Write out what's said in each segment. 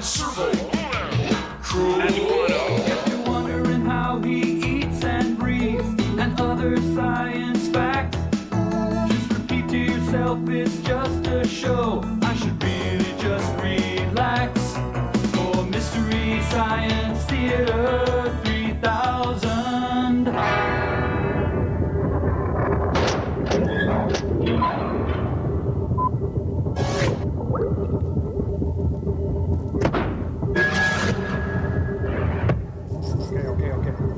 Servo, Crew. And If you're wondering how he eats and breathes and other science facts, just repeat to yourself, it's just a show. I should really just relax. For Mystery Science Theater 3000. Okay.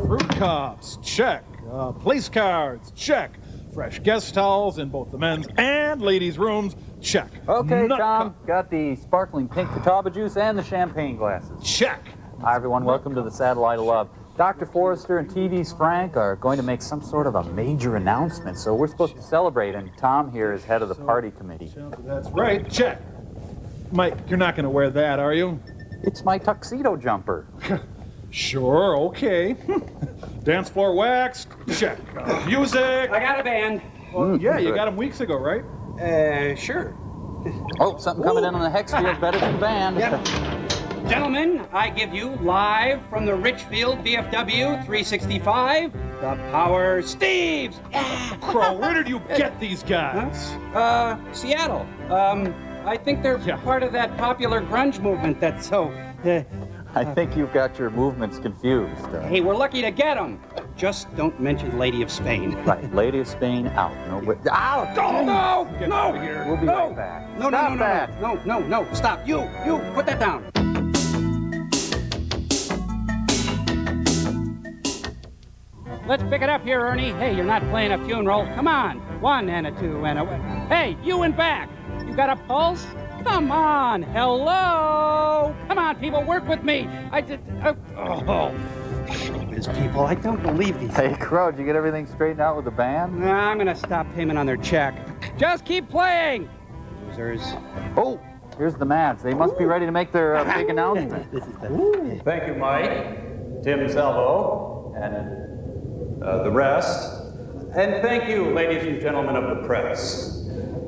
Fruit cobs, check. Place cards, check. Fresh guest towels in both the men's and ladies' rooms, check. Okay, Nut Tom, got the sparkling pink Catawba juice and the champagne glasses. check. Hi, everyone. Welcome to the Satellite of Love. Dr. Forrester and TV's Frank are going to make some sort of a major announcement, so we're supposed to celebrate, and Tom here is head of the party committee. That's right, check. Mike, you're not going to wear that, are you? It's my tuxedo jumper. Sure, okay. Dance floor waxed, check. Music. I got a band. Well, yeah, you got them weeks ago, right? Sure. Oh, something coming in on the hex field better than the band. Yep. Gentlemen, I give you live from the Richfield VFW 365, the Power Steves. Crow, where did you get these guys? Seattle. I think they're part of that popular grunge movement that's so... I think you've got your movements confused. Hey, we're lucky to get them. Just don't mention Lady of Spain. Right, Lady of Spain out. No, ow! No! Get out of here. We'll be right back. No, Stop that. No, stop. You, put that down. Let's pick it up here, Ernie. Hey, you're not playing a funeral. Come on. 1 and a 2 and a... Hey, you in back. You got a pulse? Come on. Hello. Come on, people, work with me. I just... showbiz people, I don't believe these... Hey, Crow, did you get everything straightened out with the band? Nah, I'm gonna stop payment on their check. Just keep playing. Losers. Oh, here's the Mavs. They must be ready to make their big announcement. This is the... Thank you, Mike, Tim Salvo, and the rest. And thank you, ladies and gentlemen of the press.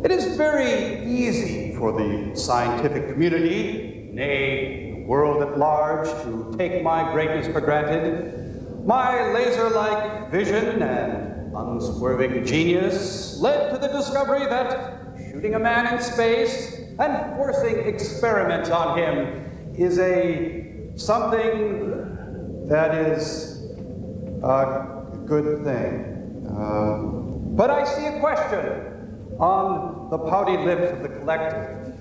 It is very easy for the scientific community, nay, the world at large, to take my greatness for granted. My laser-like vision and unswerving genius led to the discovery that shooting a man in space and forcing experiments on him is something that is a good thing. But I see a question on the pouty lips of the collective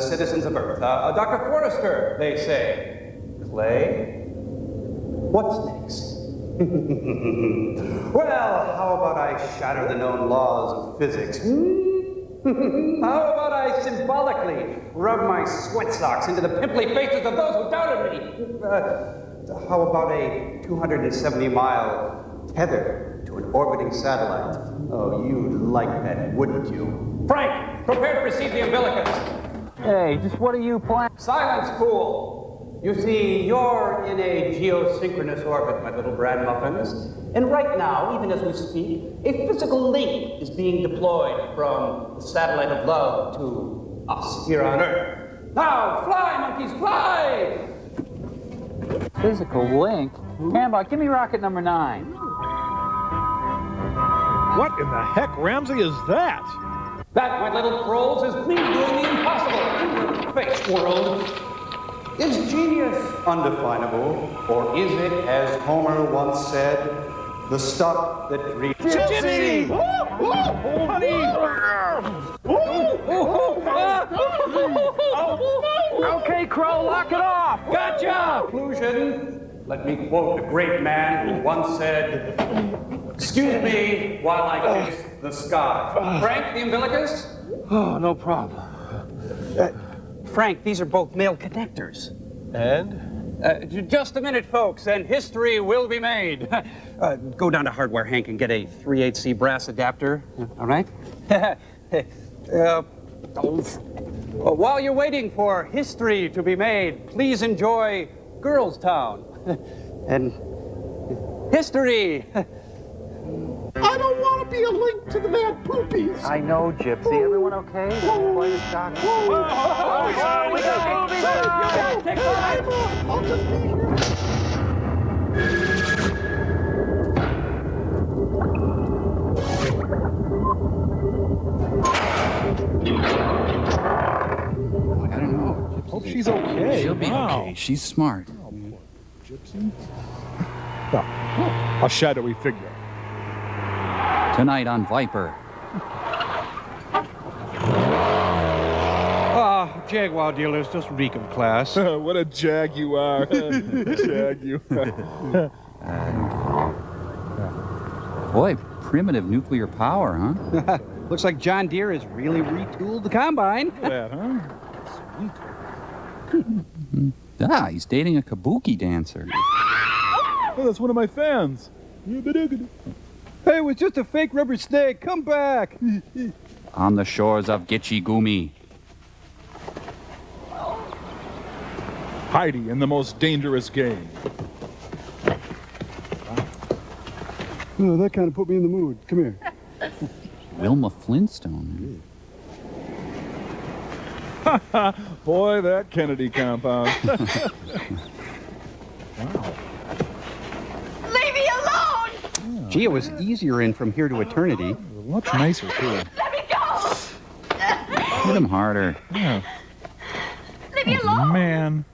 citizens of Earth. Dr. Forrester, they say. Clay, what's next? Well, how about I shatter the known laws of physics? How about I symbolically rub my sweat socks into the pimply faces of those who doubted me? How about a 270-mile tether to an orbiting satellite? Oh, you'd like that, wouldn't you? Frank, prepare to receive the umbilicus. Hey, just what are you planning? Silence, fool. You see, you're in a geosynchronous orbit, my little bread muffins. And right now, even as we speak, a physical link is being deployed from the satellite of love to us here on Earth. Now, fly, monkeys, fly! Physical link? Cambot, give me rocket number 9. What in the heck, Ramsey, is that? That, my little trolls, is me doing the impossible in your face, world. Is genius undefinable, or is it, as Homer once said, the stuff that dreams? Gypsy! Okay, Crow, lock it off. Gotcha! Conclusion. Let me quote a great man who once said, "Excuse me while I kiss the sky." Frank, the umbilicus? Oh, no problem. Frank, these are both male connectors. And? Just a minute, folks, and history will be made. Go down to Hardware Hank and get a 3/8C brass adapter, all right? While you're waiting for history to be made, please enjoy Girls Town. And history. I don't want to be a link to the Mad Poopies. I know, Gypsy. Everyone okay? Quite a shock. I'll just be here. I don't know. Hope she's okay. She'll be Wow. okay. She's smart. Gypsy? Well, a shadowy figure. Tonight on Viper. Jaguar dealers, just recon class. What a jag you are. Jag you are. Boy, primitive nuclear power, huh? Looks like John Deere has really retooled the combine. Look at that, huh? Sweet. He's dating a kabuki dancer. Oh, that's one of my fans. Hey, it was just a fake rubber snake. Come back. On the shores of Gitchigumi. Heidi in the most dangerous game. Oh, that kind of put me in the mood. Come here. Wilma Flintstone. Boy, that Kennedy compound. Wow. Leave me alone! Gee, it was easier in From Here to Eternity. Much nicer, too. Let me go! Hit him harder. Yeah. Leave me alone! Man.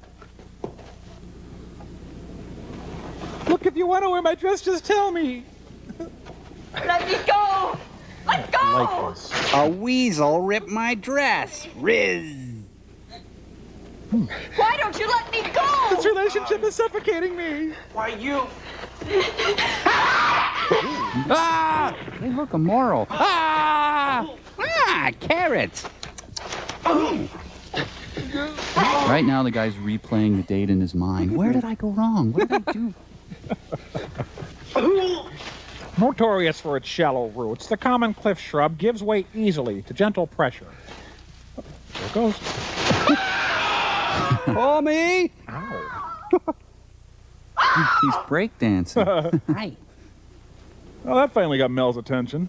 Look, if you want to wear my dress, just tell me. Let me go! Let go! Like this. A weasel ripped my dress. Riz. Why don't you let me go? This relationship is suffocating me. Why, you... Ah! Hey, look, a moral. Ah! Ah, carrots. Right now, the guy's replaying the date in his mind. Where did I go wrong? What did I do? Notorious for its shallow roots, the common cliff shrub gives way easily to gentle pressure. There it goes. Call me. Ow. He's breakdancing. Hi. Oh, that finally got Mel's attention.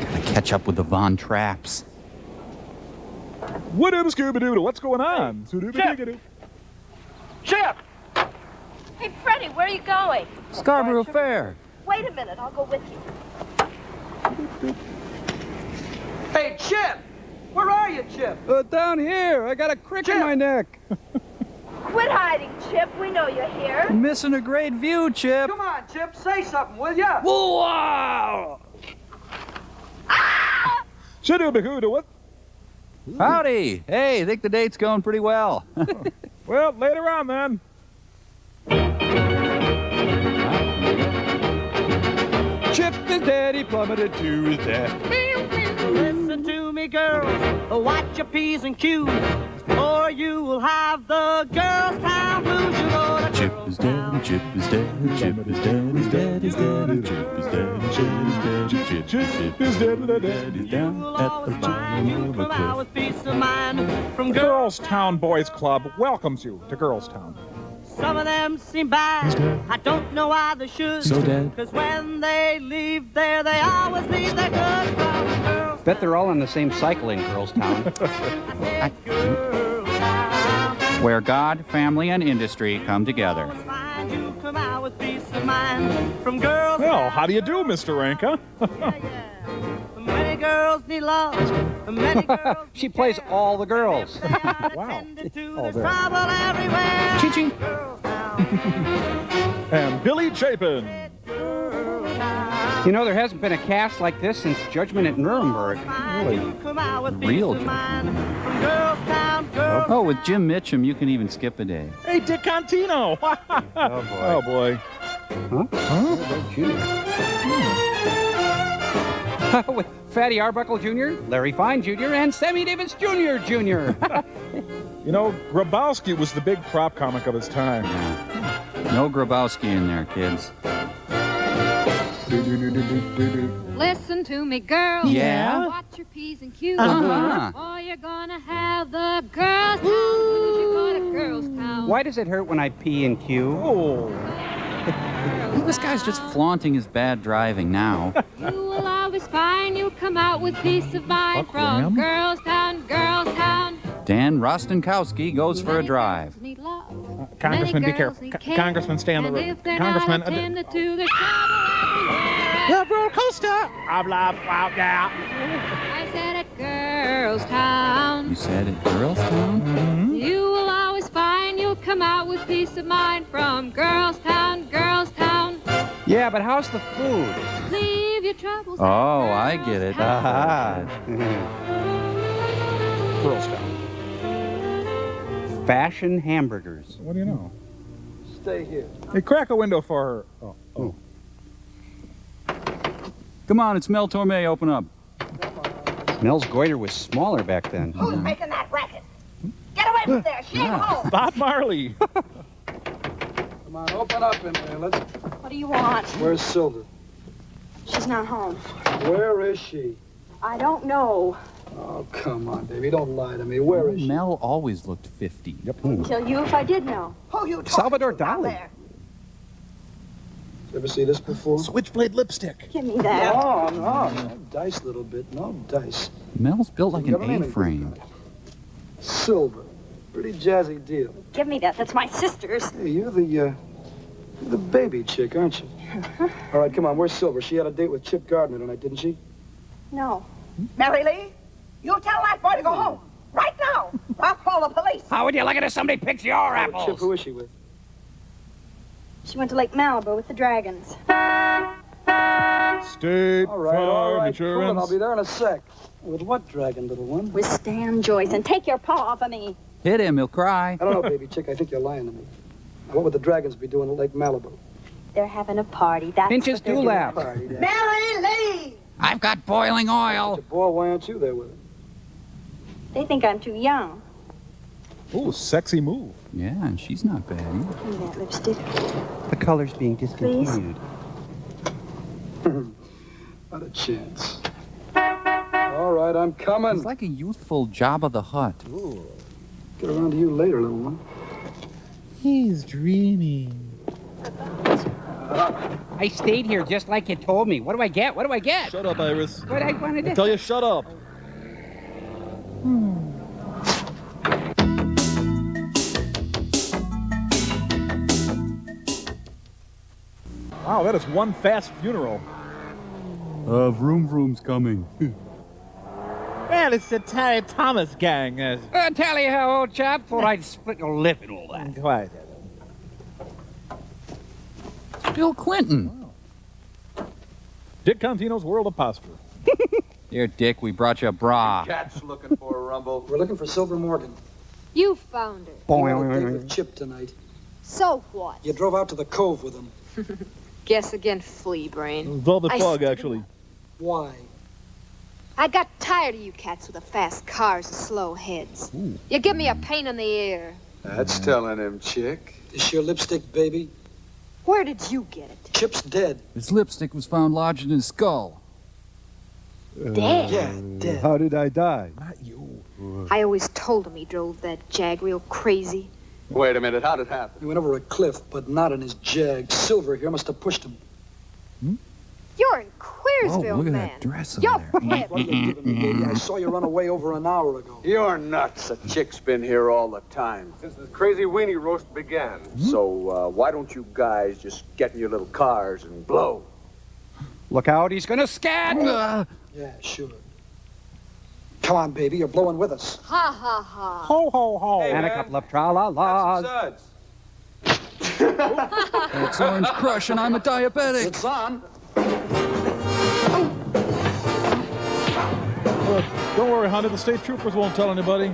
Gotta catch up with the Von Traps. What up, Scooby-Doo? What's going on? Scooby-Doo. Chip! Hey, Freddie, where are you going? Scarborough Fair. Wait a minute, I'll go with you. Hey, Chip! Where are you, Chip? Down here. I got a crick in my neck. Quit hiding, Chip. We know you're here. Missing a great view, Chip. Come on, Chip, say something, will ya? Wow. Scooby-Doo, what? Howdy. Hey, think the date's going pretty well. Well, later on, then. Chip is dead. He plummeted to his death. Listen to me, girls. Watch your P's and Q's, or you will have the Girls Town Blues. You know the Chip is dead, Chip is dead, Chip is dead, he's dead, he's dead, Chip is dead, Chip is dead, Chip is dead, he's down at the bottom of a cliff. with peace of mind from The girls. Girlstown Boys Club welcomes you to Girlstown. Some of them seem bad. I don't know why they should. So dead. Cause when they leave there, they always leave their good from girls. Bet they're all on the same cycle in Girlstown. Where God, family, and industry come together. Find you come out with peace of mind from girls. Well, how do you do, Mr. Ranka? Many girls need love. Many girls She plays all the girls. Wow. All there. travel everywhere. Ching-ching. And Billy Chapin. You know, there hasn't been a cast like this since Judgment at Nuremberg. Real judgment. Oh, with Jim Mitchum, you can even skip a day. Hey, Dick Contino. Oh, boy. Huh? With Fatty Arbuckle Jr., Larry Fine Jr., and Sammy Davis Jr. Jr. You know, Grabowski was the big prop comic of his time. No Grabowski in there, kids. Listen to me, girl. Yeah? Watch your P's and Q's. Uh-huh. Or you're gonna have the Girls Town Blues. You got a Girls Town. Why does it hurt when I pee and Q? Oh. girls' This guy's just flaunting his bad driving now. You will always find you'll come out with peace of mind from Girls Town, Girls Town. Dan Rostenkowski goes for a drive. Need love. Congressman, be Many girls careful. need care. Congressman, stay on the And road. if they're Congressman, not attended to, their trouble everywhere. the roller coaster. Blah, blah, blah, blah. I said at Girls Town. You said it, Girls Town? You will always find you'll come out with peace of mind from Girls Town, Girls Town. Yeah, but how's the food? Leave your troubles. Oh, I get it. Girls Town. Fashion hamburgers. What do you know? Stay here. Hey, crack a window for her. Oh. Come on, it's Mel Torme. Open up. Mel's goiter was smaller back then. Who's making that racket? Get away from there. She ain't home. Bob Marley. Come on, open up in there. Let's. What do you want? Where's Silver? She's not home. Where is she? I don't know. Oh, come on, baby. Don't lie to me. Where is she? Mel always looked 50. Yep. Kill you if I did know. Who you talking Salvador to out Dali. there? You ever see this before? Switchblade lipstick. Give me that. No, no. No dice, little bit. No dice. Mel's built like You got an name in A-frame. Silver. Pretty jazzy deal. Give me that. That's my sister's. Hey, you're the baby chick, aren't you? All right, come on. Where's Silver? She had a date with Chip Gardner tonight, didn't she? No. Mary Lee, you tell that boy to go home. Right now. I'll call the police. How would you like it if somebody picked your Oh, apples? Chip, who is she with? She went to Lake Malibu with the dragons. State All right, Farm cool, and Insurance. I'll be there in a sec. With what dragon, little one? With Stan Joyce. And take your paw off of me. Hit him, he'll cry. I don't know, baby chick. I think you're lying to me. Now, what would the dragons be doing at Lake Malibu? They're having a party. That's Pinches what they're dewlap. Party, Dad. Mary Lee! I've got boiling oil. Boy, why aren't you there with her? They think I'm too young. Ooh, sexy move. Yeah, and she's not bad either. Give me that lipstick. The color's being discontinued. Not a chance. All right, I'm coming. He's like a youthful Jabba the Hutt. Get around to you later, little one. He's dreaming. I stayed here just like you told me. What do I get? What do I get? Shut up, Iris. What I want to do? I tell you, shut up. Wow, that is one fast funeral. Vroom Vroom's coming. Man, it's the Terry Thomas gang. Tell you how, old chap, thought I'd split your lip and all that. Quiet. Bill Clinton. Dick Contino's World of Posture. Here, Dick, we brought you a bra. Cat's looking for a rumble. We're looking for Silver Morgan. You found her. You had a date with Chip tonight. So what? You drove out to the cove with him. Guess again, flea brain. Velvet I Fog, stood actually. Why? I got tired of you cats with the fast cars and slow heads. You give me a pain in the ear. That's telling him, chick. Is your lipstick, baby? Where did you get it? Chip's dead. His lipstick was found lodged in his skull. Dead? Yeah, dead. How did I die? Not you. I always told him he drove that Jag real crazy. Wait a minute, how'd it happen? He went over a cliff, but not in his Jag. Silver here must have pushed him. You're in Queersville, Oh, look at man. that dress on You're there. hip. What are you giving me, baby? I saw you run away over an hour ago. You're nuts. A chick's been here all the time. Since the crazy weenie roast began. So, why don't you guys just get in your little cars and blow? Look out, he's gonna scat! Yeah, sure. Come on, baby, you're blowing with us. Ha ha ha. Ho, ho, ho. And a couple of tra-la-las. Suds. It's Orange Crush and I'm a diabetic. It's on. Look, don't worry, honey. The state troopers won't tell anybody.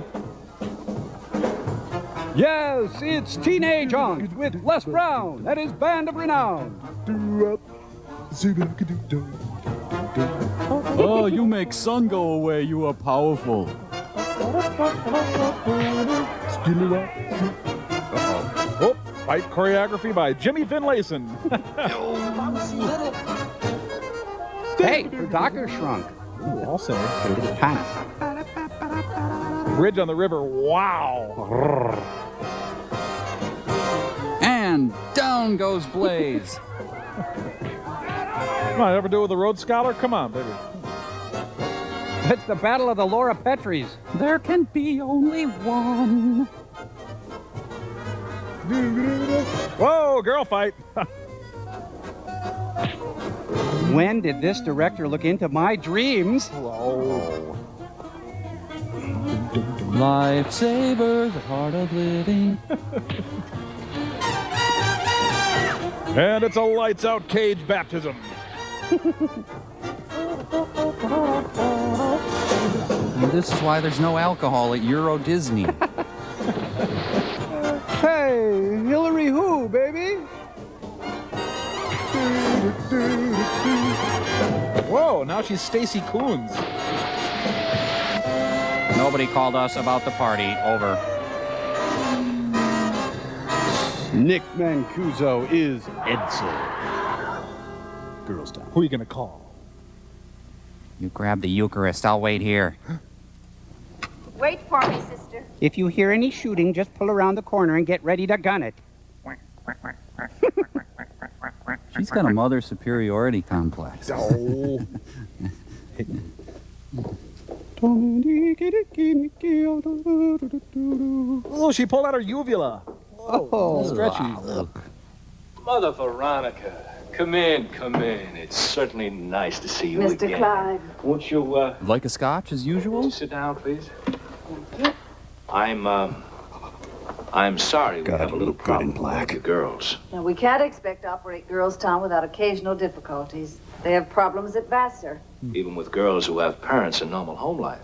Yes, it's Teenage Angst with Les Brown and his band of renown. Oh, you make sun go away. You are powerful. Oh, fight choreography by Jimmy Finlayson. Hey, the doctor shrunk. Ooh, all sinners. Panic. Bridge on the river. Wow. And down goes Blaze. Come on, ever do it with a Rhodes Scholar? Come on, baby. It's the Battle of the Laura Petries. There can be only one. Whoa, girl fight. When did this director look into my dreams? Whoa. Lifesavers, the heart of living. And it's a lights-out cage baptism. This is why there's no alcohol at Euro Disney. Hey, Hillary who, baby? Whoa, now she's Stacy Coons. Nobody called us about the party. Over. Nick Mancuso is Edsel. Girls Town. Who are you going to call? You grab the Eucharist. I'll wait here. Wait for me, sister. If you hear any shooting, just pull around the corner and get ready to gun it. She's got a mother superiority complex. Oh. Oh, she pulled out her uvula. Oh, stretchy. Mother Veronica, come in, come in. It's certainly nice to see you Mr. again. Clyde. Won't you, Like a scotch as usual? sit down, please? I'm sorry we have a little problem with the girls. Now, we can't expect to operate Girls Town without occasional difficulties. They have problems at Vassar. Even with girls who have parents and normal home life.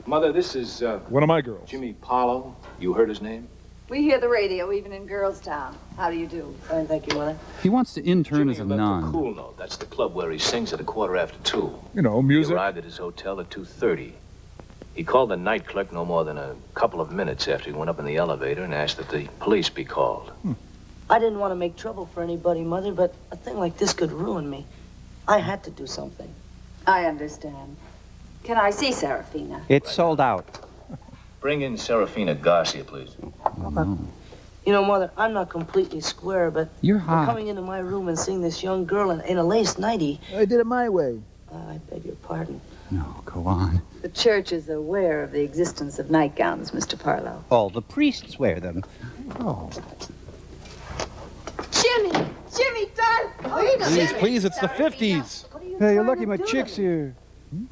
Mother, this is, one of my girls. Jimmy Parlow. You heard his name? We hear the radio even in Girls Town. How do you do? Fine, thank you, Mother. He wants to intern Jimmy as a left nun. the Cool Note. That's the club where he sings at 2:15. You know, music. He arrived at his hotel at 2:30. He called the night clerk no more than a couple of minutes after he went up in the elevator and asked that the police be called. I didn't want to make trouble for anybody, Mother, but a thing like this could ruin me. I had to do something. I understand. Can I see Serafina? It's sold out. Bring in Serafina Garcia, please. You know, Mother, I'm not completely square, but You're for hot. coming into my room and seeing this young girl in a lace nightie. I did it my way. I beg your pardon. No, go on. The church is aware of the existence of nightgowns, Mr. Parlow. All the priests wear them. Oh. Jimmy! Jimmy, darling! Please, please, it's the 50s. Hey, you're lucky my chick's here.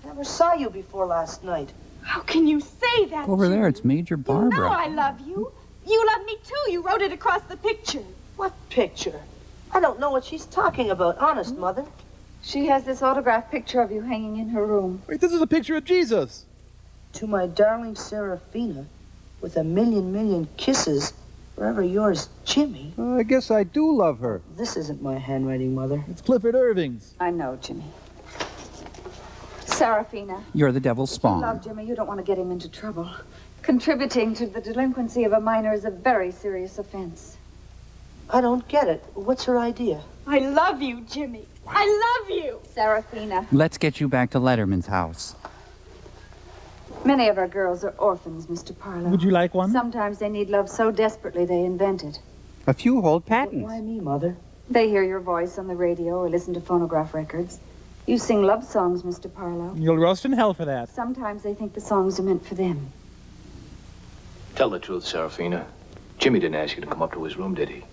Never saw you before last night. How can you say that? Over there, it's Major You Barbara. know I love you. You love me too. You wrote it across the picture. What picture? I don't know what she's talking about, honest, Mother. She has this autographed picture of you hanging in her room. Wait, this is a picture of Jesus. To my darling Serafina, with a million kisses, forever yours, Jimmy. I guess I do love her. This isn't my handwriting, Mother. It's Clifford Irving's. I know, Jimmy. Serafina. You're the devil's You love spawn. Jimmy. You don't want to get him into trouble. Contributing to the delinquency of a minor is a very serious offense. I don't get it. What's her idea? I love you, Jimmy. I love you. Serafina. Let's get you back to Letterman's house. Many of our girls are orphans, Mr. Parlow. Would you like one? Sometimes they need love so desperately they invent it. A few hold But patents. why me, Mother? They hear your voice on the radio or listen to phonograph records. You sing love songs, Mr. Parlow. You'll roast in hell for that. Sometimes they think the songs are meant for them. Tell the truth, Serafina. Jimmy didn't ask you to come up to his room, did he?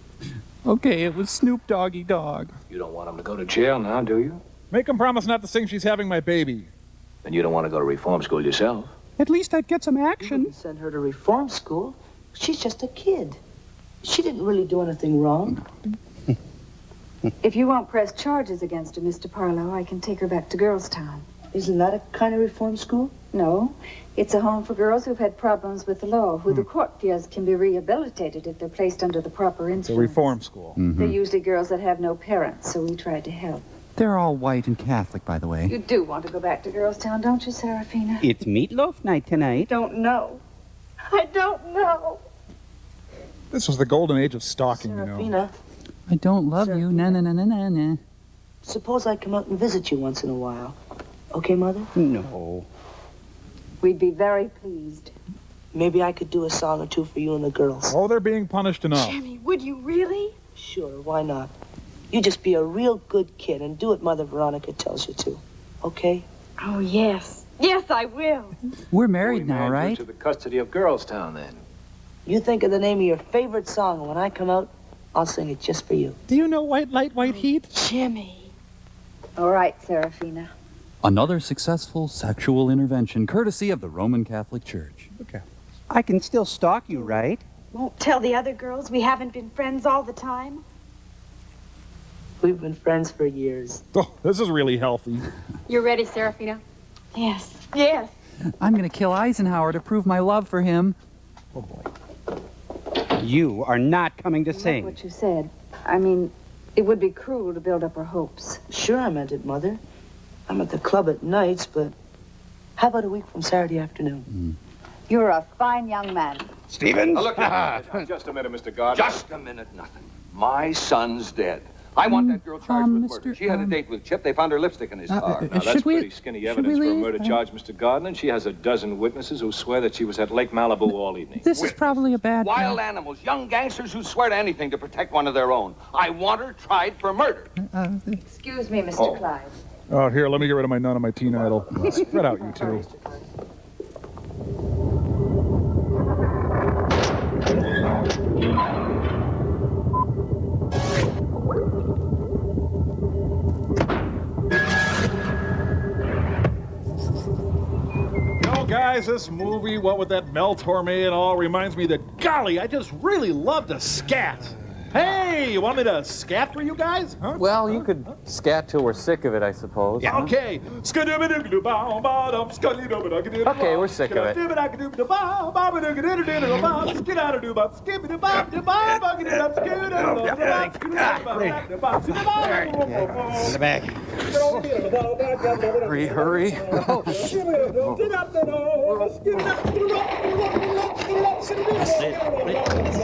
Okay, it was Snoop Doggy Dog. You don't want him to go to jail now, do you? Make him promise not to sing She's Having My Baby. And you don't want to go to reform school yourself? At least I'd get some You action. wouldn't send her to reform school. She's just a kid. She didn't really do anything wrong. If you won't press charges against her, Mr. Parlow, I can take her back to Girls Town. Isn't that a kind of reform school? No, it's a home for girls who've had problems with the law, who the court feels can be rehabilitated if they're placed under the proper It's a influence. reform school. They're usually girls that have no parents, so we tried to help. They're all white and Catholic, by the way. You do want to go back to Girls Town, don't you, Serafina? It's meatloaf night tonight. Don't know. I don't know. This was the golden age of stalking, you know. Serafina, I don't love you. Na na na na na na. suppose I come out and visit you once in a while. Okay, Mother? No. We'd be very pleased. Maybe I could do a song or two for you and the girls. Oh, they're being punished enough. Jimmy, would you really? Sure, why not? You just be a real good kid and do what Mother Veronica tells you to. Okay? Oh, yes. Yes, I will. We're married now, right? To the custody of Girlstown, then. You think of the name of your favorite song, and when I come out, I'll sing it just for you. Do you know White Light, White Heat? Jimmy. All right, Serafina. Another successful sexual intervention courtesy of the Roman Catholic Church. Okay. I can still stalk you, right? Won't tell the other girls we haven't been friends all the time? We've been friends for years. Oh, this is really healthy. You ready, Serafina? Yes. Yes. I'm gonna kill Eisenhower to prove my love for him. Oh, boy. You are not coming to Like sing. what you said. I mean, it would be cruel to build up her hopes. Sure, I meant it, Mother. I'm at the club at nights, but how about a week from Saturday afternoon? You're a fine young man. Stevens? Now, look here. Just a minute, Mr. Gardner. Just a minute, nothing. My son's dead. I want that girl charged with murder. She had a date with Chip. They found her lipstick in his car. Now, that's pretty skinny evidence for a murder charge, Mr. Gardner. And she has a dozen witnesses who swear that she was at Lake Malibu all evening. This is probably a bad... Wild animals, young gangsters who swear to anything to protect one of their own. I want her tried for murder. Excuse me, Mr. Clyde. Oh, here, let me get rid of my nun and my teen idol. Spread out, you two. Guys, this movie, what with that Mel Torme and all, reminds me that, golly, I just really love to scat. Hey, you want me to scat for you guys? Huh? Well, you could scat till we're sick of it, I suppose. Yeah. Okay. Okay, we're sick of it. In the back. Hurry.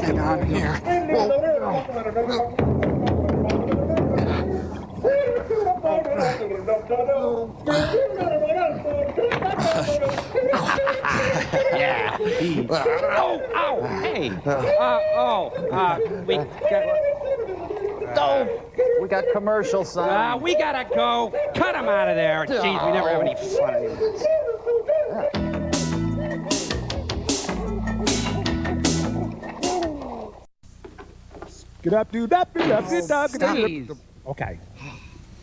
Hang on here. Yeah. Ow! Hey! We got commercial, son. We gotta go. Cut him out of there. Jeez, we never have any fun anymore. Okay.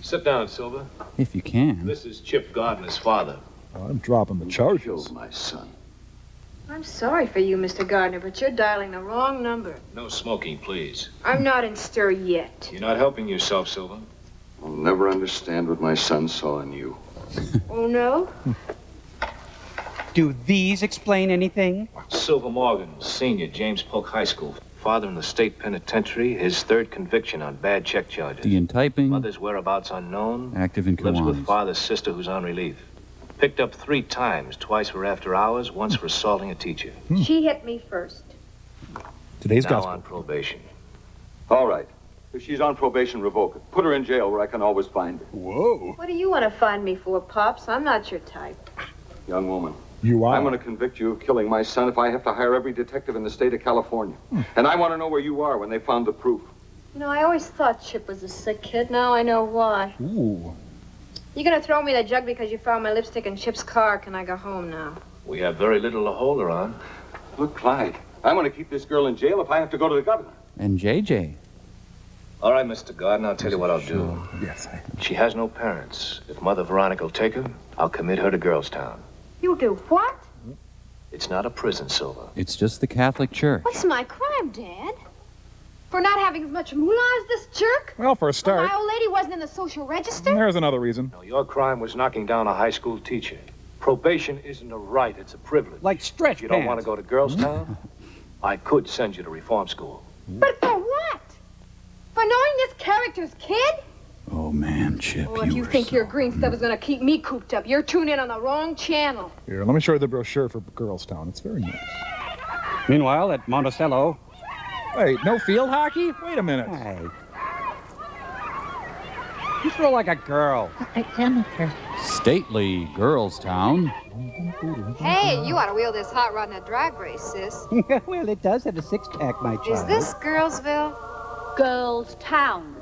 Sit down, Silver. If you can. This is Chip Gardner's father. I'm dropping the charges. Killed my son. I'm sorry for you, Mr. Gardner, but you're dialing the wrong number. No smoking, please. I'm not in stir yet. You're not helping yourself, Silver. I'll never understand what my son saw in you. Oh, no? Do these explain anything? Silver Morgan, senior, James Polk High School. Father in the state penitentiary. His third conviction on bad check charges. The typing. Mother's whereabouts unknown. Active in Lives with Kiwanis. father's sister who's on relief. Picked up 3 times, twice for after hours, once for assaulting a teacher. She hit me first. Today's Now gospel. on probation. All right. If she's on probation, revoke it. Put her in jail where I can always find her. Whoa. What do you want to find me for, Pops? I'm not your type. Young woman. You are. I'm going to convict you of killing my son if I have to hire every detective in the state of California. And I want to know where you are when they found the proof. You know, I always thought Chip was a sick kid. Now I know why. Ooh. You're gonna throw me the jug because you found my lipstick in Chip's car. Can I go home now? We have very little to hold her on. Look, Clyde, I'm going to keep this girl in jail if I have to go to the governor. And JJ. All right, Mr. Gardner, I'll tell you what I'll do. Yes, She has no parents. If Mother Veronica will take her, I'll commit her to Girlstown. You do what? It's not a prison, Silver. It's just the Catholic Church. What's my crime, Dad? For not having as much moolah as this jerk? Well, for a start, My old lady wasn't in the social register? there's another reason. No, your crime was knocking down a high school teacher. Probation isn't a right, it's a privilege. Like stretch If you don't pants. want to go to Girlstown, I could send you to reform school. But for what? For knowing this character's kid? Oh, man, Chip. Oh, if you think your green stuff is gonna keep me cooped up, you're tuned in on the wrong channel. Here, let me show you the brochure for Girlstown. It's very nice. Meanwhile, at Monticello. Wait, no field hockey? Wait a minute. Hey. You throw like a girl. Stately Girlstown. Hey, you ought to wheel this hot rod in a drag race, sis. Well, it does have a six-pack, my child. Is this Girlsville? Girls Town.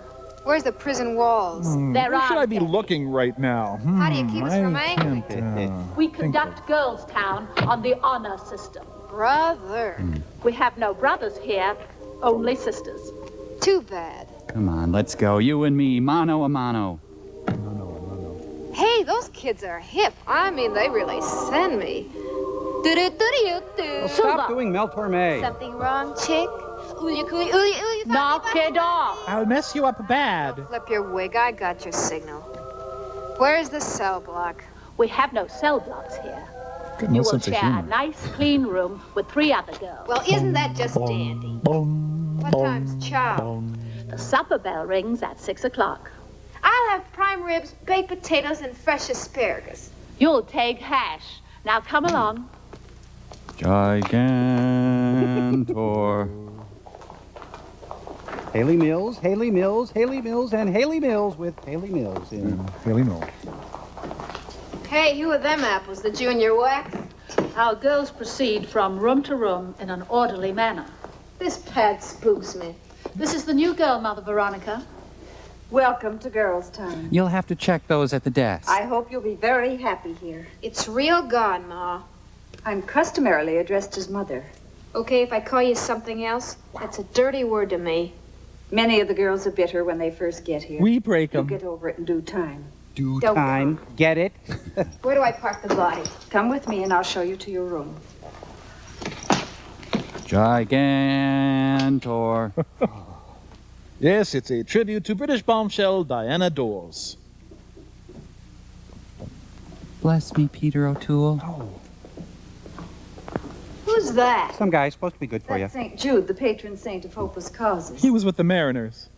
Where's the prison walls? Where should I be looking right now? How do you keep us from angling? We conduct Girls Town on the honor system. Brother. We have no brothers here, only sisters. Too bad. Come on, let's go. You and me, mano a mano. Hey, those kids are hip. I mean, they really send me. Well, stop doing Mel Torme. Something wrong, chick? Knock it off. I'll mess you up bad. Flip your wig. I got your signal. Where's the cell block? We have no cell blocks here. Got You no will sense of share a humor. nice, clean room with 3 other girls. Well, isn't that just dandy? What time's chow? The supper bell rings at 6 o'clock. I'll have prime ribs, baked potatoes, and fresh asparagus. You'll take hash. Now come along. Gigantor. Haley Mills, Haley Mills, Haley Mills, and Haley Mills with Haley Mills in. Haley Mills. Hey, who are them apples? The junior wax? Our girls proceed from room to room in an orderly manner. This pad spooks me. This is the new girl, Mother Veronica. Welcome to Girls Town. You'll have to check those at the desk. I hope you'll be very happy here. It's real gone, Ma. I'm customarily addressed as Mother. Okay, if I call you something else, that's a dirty word to me. Many of the girls are bitter when they first get here. We break You'll 'em. get over it in due time. Due Don't time. Get it? Where do I park the body? Come with me and I'll show you to your room. Gigantor. Yes, it's a tribute to British bombshell Diana Dawes. Bless me, Peter O'Toole. Who's that? Some guy supposed to be good for you. That's St. Jude, the patron saint of hopeless causes. He was with the Mariners.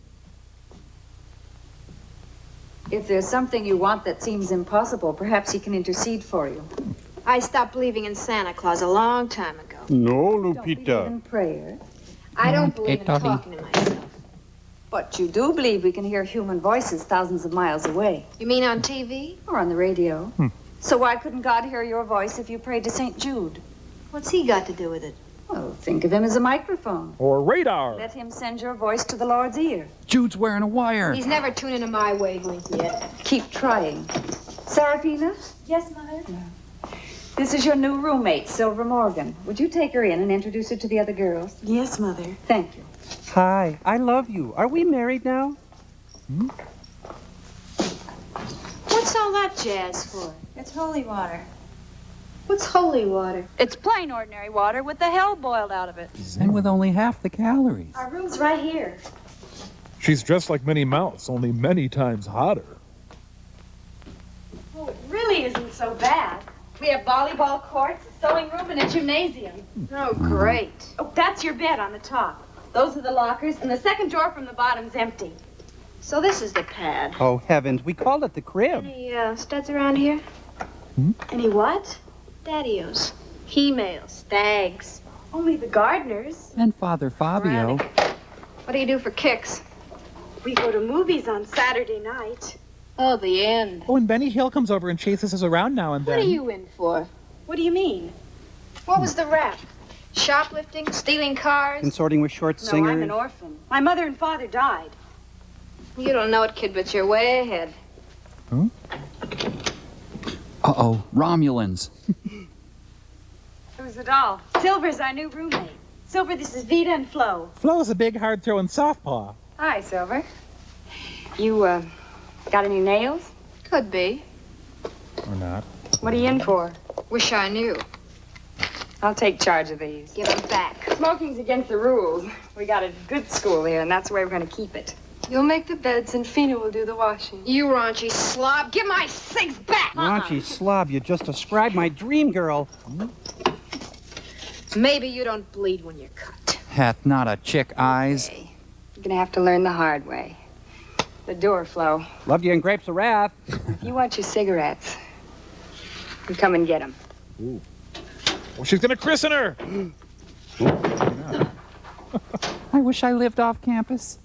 If there's something you want that seems impossible, perhaps he can intercede for you. I stopped believing in Santa Claus a long time ago. No, Don't believe Lupita. in prayer, I don't believe in Dolly. talking to myself. but you do believe we can hear human voices thousands of miles away. You mean on TV? Or on the radio. So why couldn't God hear your voice if you prayed to St. Jude? What's he got to do with it? Well, think of him as a microphone. Or radar. Let him send your voice to the Lord's ear. Jude's wearing a wire. He's never tuned into my wavelength yet. Keep trying. Seraphina? Yes, Mother? This is your new roommate, Silver Morgan. Would you take her in and introduce her to the other girls? Yes, Mother. Thank you. Hi, I love you. Are we married now? What's all that jazz for? It's holy water. What's holy water? It's plain ordinary water with the hell boiled out of it. And with only half the calories. Our room's right here. She's dressed like Minnie Mouse, only many times hotter. Oh, it really isn't so bad. We have volleyball courts, a sewing room, and a gymnasium. Oh, great. Oh, that's your bed on the top. Those are the lockers, and the second drawer from the bottom's empty. So this is the pad. Oh, heavens, we called it the crib. Any studs around here? Any what? Daddios. He-males. Stags. Only the gardeners. And Father Fabio. What do you do for kicks? We go to movies on Saturday night. Oh, the end. Oh, and Benny Hill comes over and chases us around now and then. What are you in for? What do you mean? What was the rap? Shoplifting? Stealing cars? Consorting with short No, singers. I'm an orphan. My mother and father died. You don't know it, kid, but you're way ahead. Uh-oh, Romulans. Who's the doll? Silver's our new roommate. Silver, this is Vita and Flo. Flo's a big, hard-throwing softpaw. Hi, Silver. You, got any nails? Could be. Or not. What are you in for? Wish I knew. I'll take charge of these. Give them back. Smoking's against the rules. We got a good school here, and that's the way we're going to keep it. You'll make the beds and Fina will do the washing. You raunchy slob. Give my cigs back. Raunchy slob, you just described my dream girl. Maybe you don't bleed when you're cut. Hath not a chick eyes. You're going to have to learn the hard way. The door, Flo. Loved you in Grapes of Wrath. If you want your cigarettes, you come and get them. Oh, she's gonna christen her. I wish I lived off campus.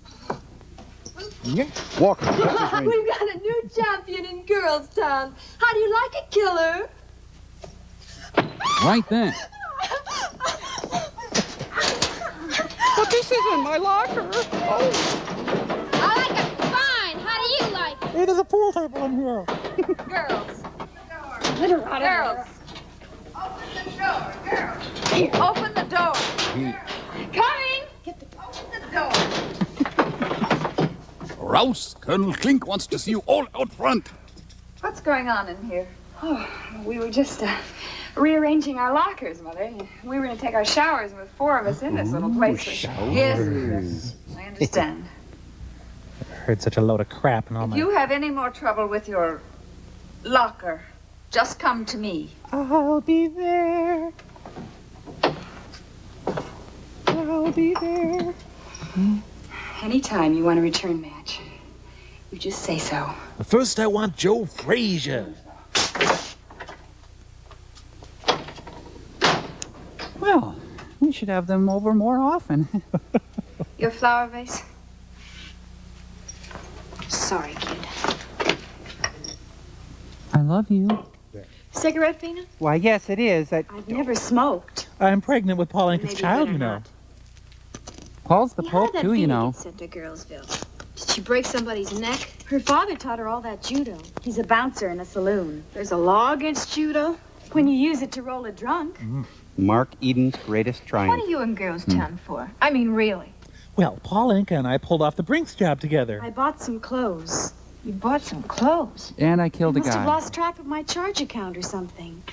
Walker. We've got a new champion in Girls Town. How do you like it, killer? Right then. But this isn't my locker. I like it fine. Hey, there's a pool table in here. Girls. Let her out Girls. Open the door, girls. Open the door. Coming. Open the door. Rouse, Colonel Klink wants to see you all out front. What's going on in here? Oh, we were just rearranging our lockers, Mother. We were going to take our showers with 4 of us in this little place. Yes, I understand. I heard such a load of crap and all If my... you have any more trouble with your locker, just come to me. I'll be there. I'll be there. Anytime you want a return match, you just say so. First, I want Joe Frazier. Well, we should have them over more often. Your flower vase? Sorry, kid. I love you. Cigarette, Vina? Why, yes, it is. I've never smoked. I'm pregnant with Paul Anka's Maybe child, better you know. not. Paul's the How Pope, did that too, you Vina know. get sent to Girlsville? Did she break somebody's neck? Her father taught her all that judo. He's a bouncer in a saloon. There's a law against judo. When you use it to roll a drunk. Mark Eden's greatest triumph. What are you in girls' town for? I mean, really. Well, Paul Anka and I pulled off the Brinks job together. I bought some clothes. You bought some clothes. And I killed a Must have guy. lost track of my charge account or something.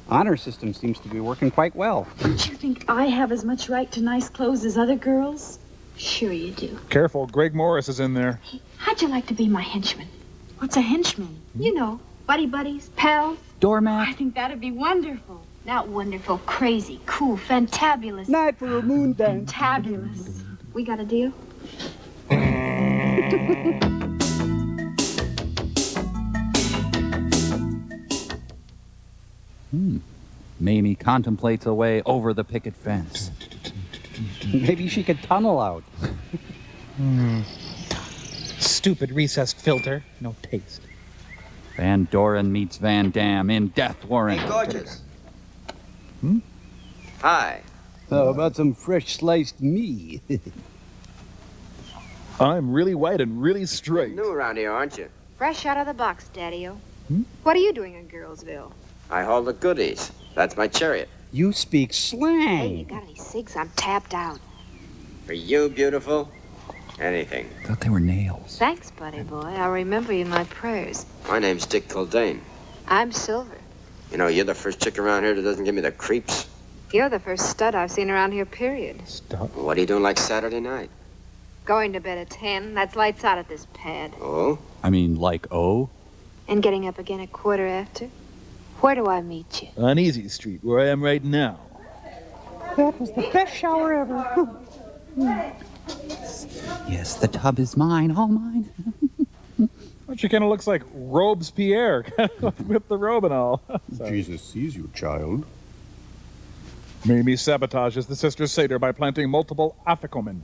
Honor system seems to be working quite well. Don't you think I have as much right to nice clothes as other girls? Sure you do. Careful, Greg Morris is in there. How'd you like to be my henchman? What's a henchman? You know, buddies, pals. Doormat. I think that'd be wonderful. Not wonderful, crazy, cool, fantabulous. Night for a moon dance. Fantabulous. We got a deal? Mamie contemplates a way over the picket fence. Maybe she could tunnel out. Stupid recessed filter. No taste. Van Doren meets Van Dam in Death Warrant. Hey, gorgeous. Hi. How about some fresh sliced meat? I'm really white and really straight. New around here, aren't you? Fresh out of the box, Daddy-o. What are you doing in Girlsville? I haul the goodies. That's my chariot. You speak slang. Hey, you got any cigs? I'm tapped out. For you, beautiful, anything. Thought they were nails. Thanks, buddy boy. I'll remember you in my prayers. My name's Dick Kildane. I'm Silver. You know, you're the first chick around here that doesn't give me the creeps. You're the first stud I've seen around here, period. Stop. What are you doing like Saturday night? Going to bed at 10. That's lights out at this pad. Oh? I mean, like, oh? And getting up again at 1:15. Where do I meet you? On Easy Street, where I am right now. That was the best shower ever. Yes, the tub is mine, all mine. Well, she kind of looks like Robespierre, with the robe and all. Jesus sees you, child. Mamie sabotages the Sister Seder by planting multiple afikomen.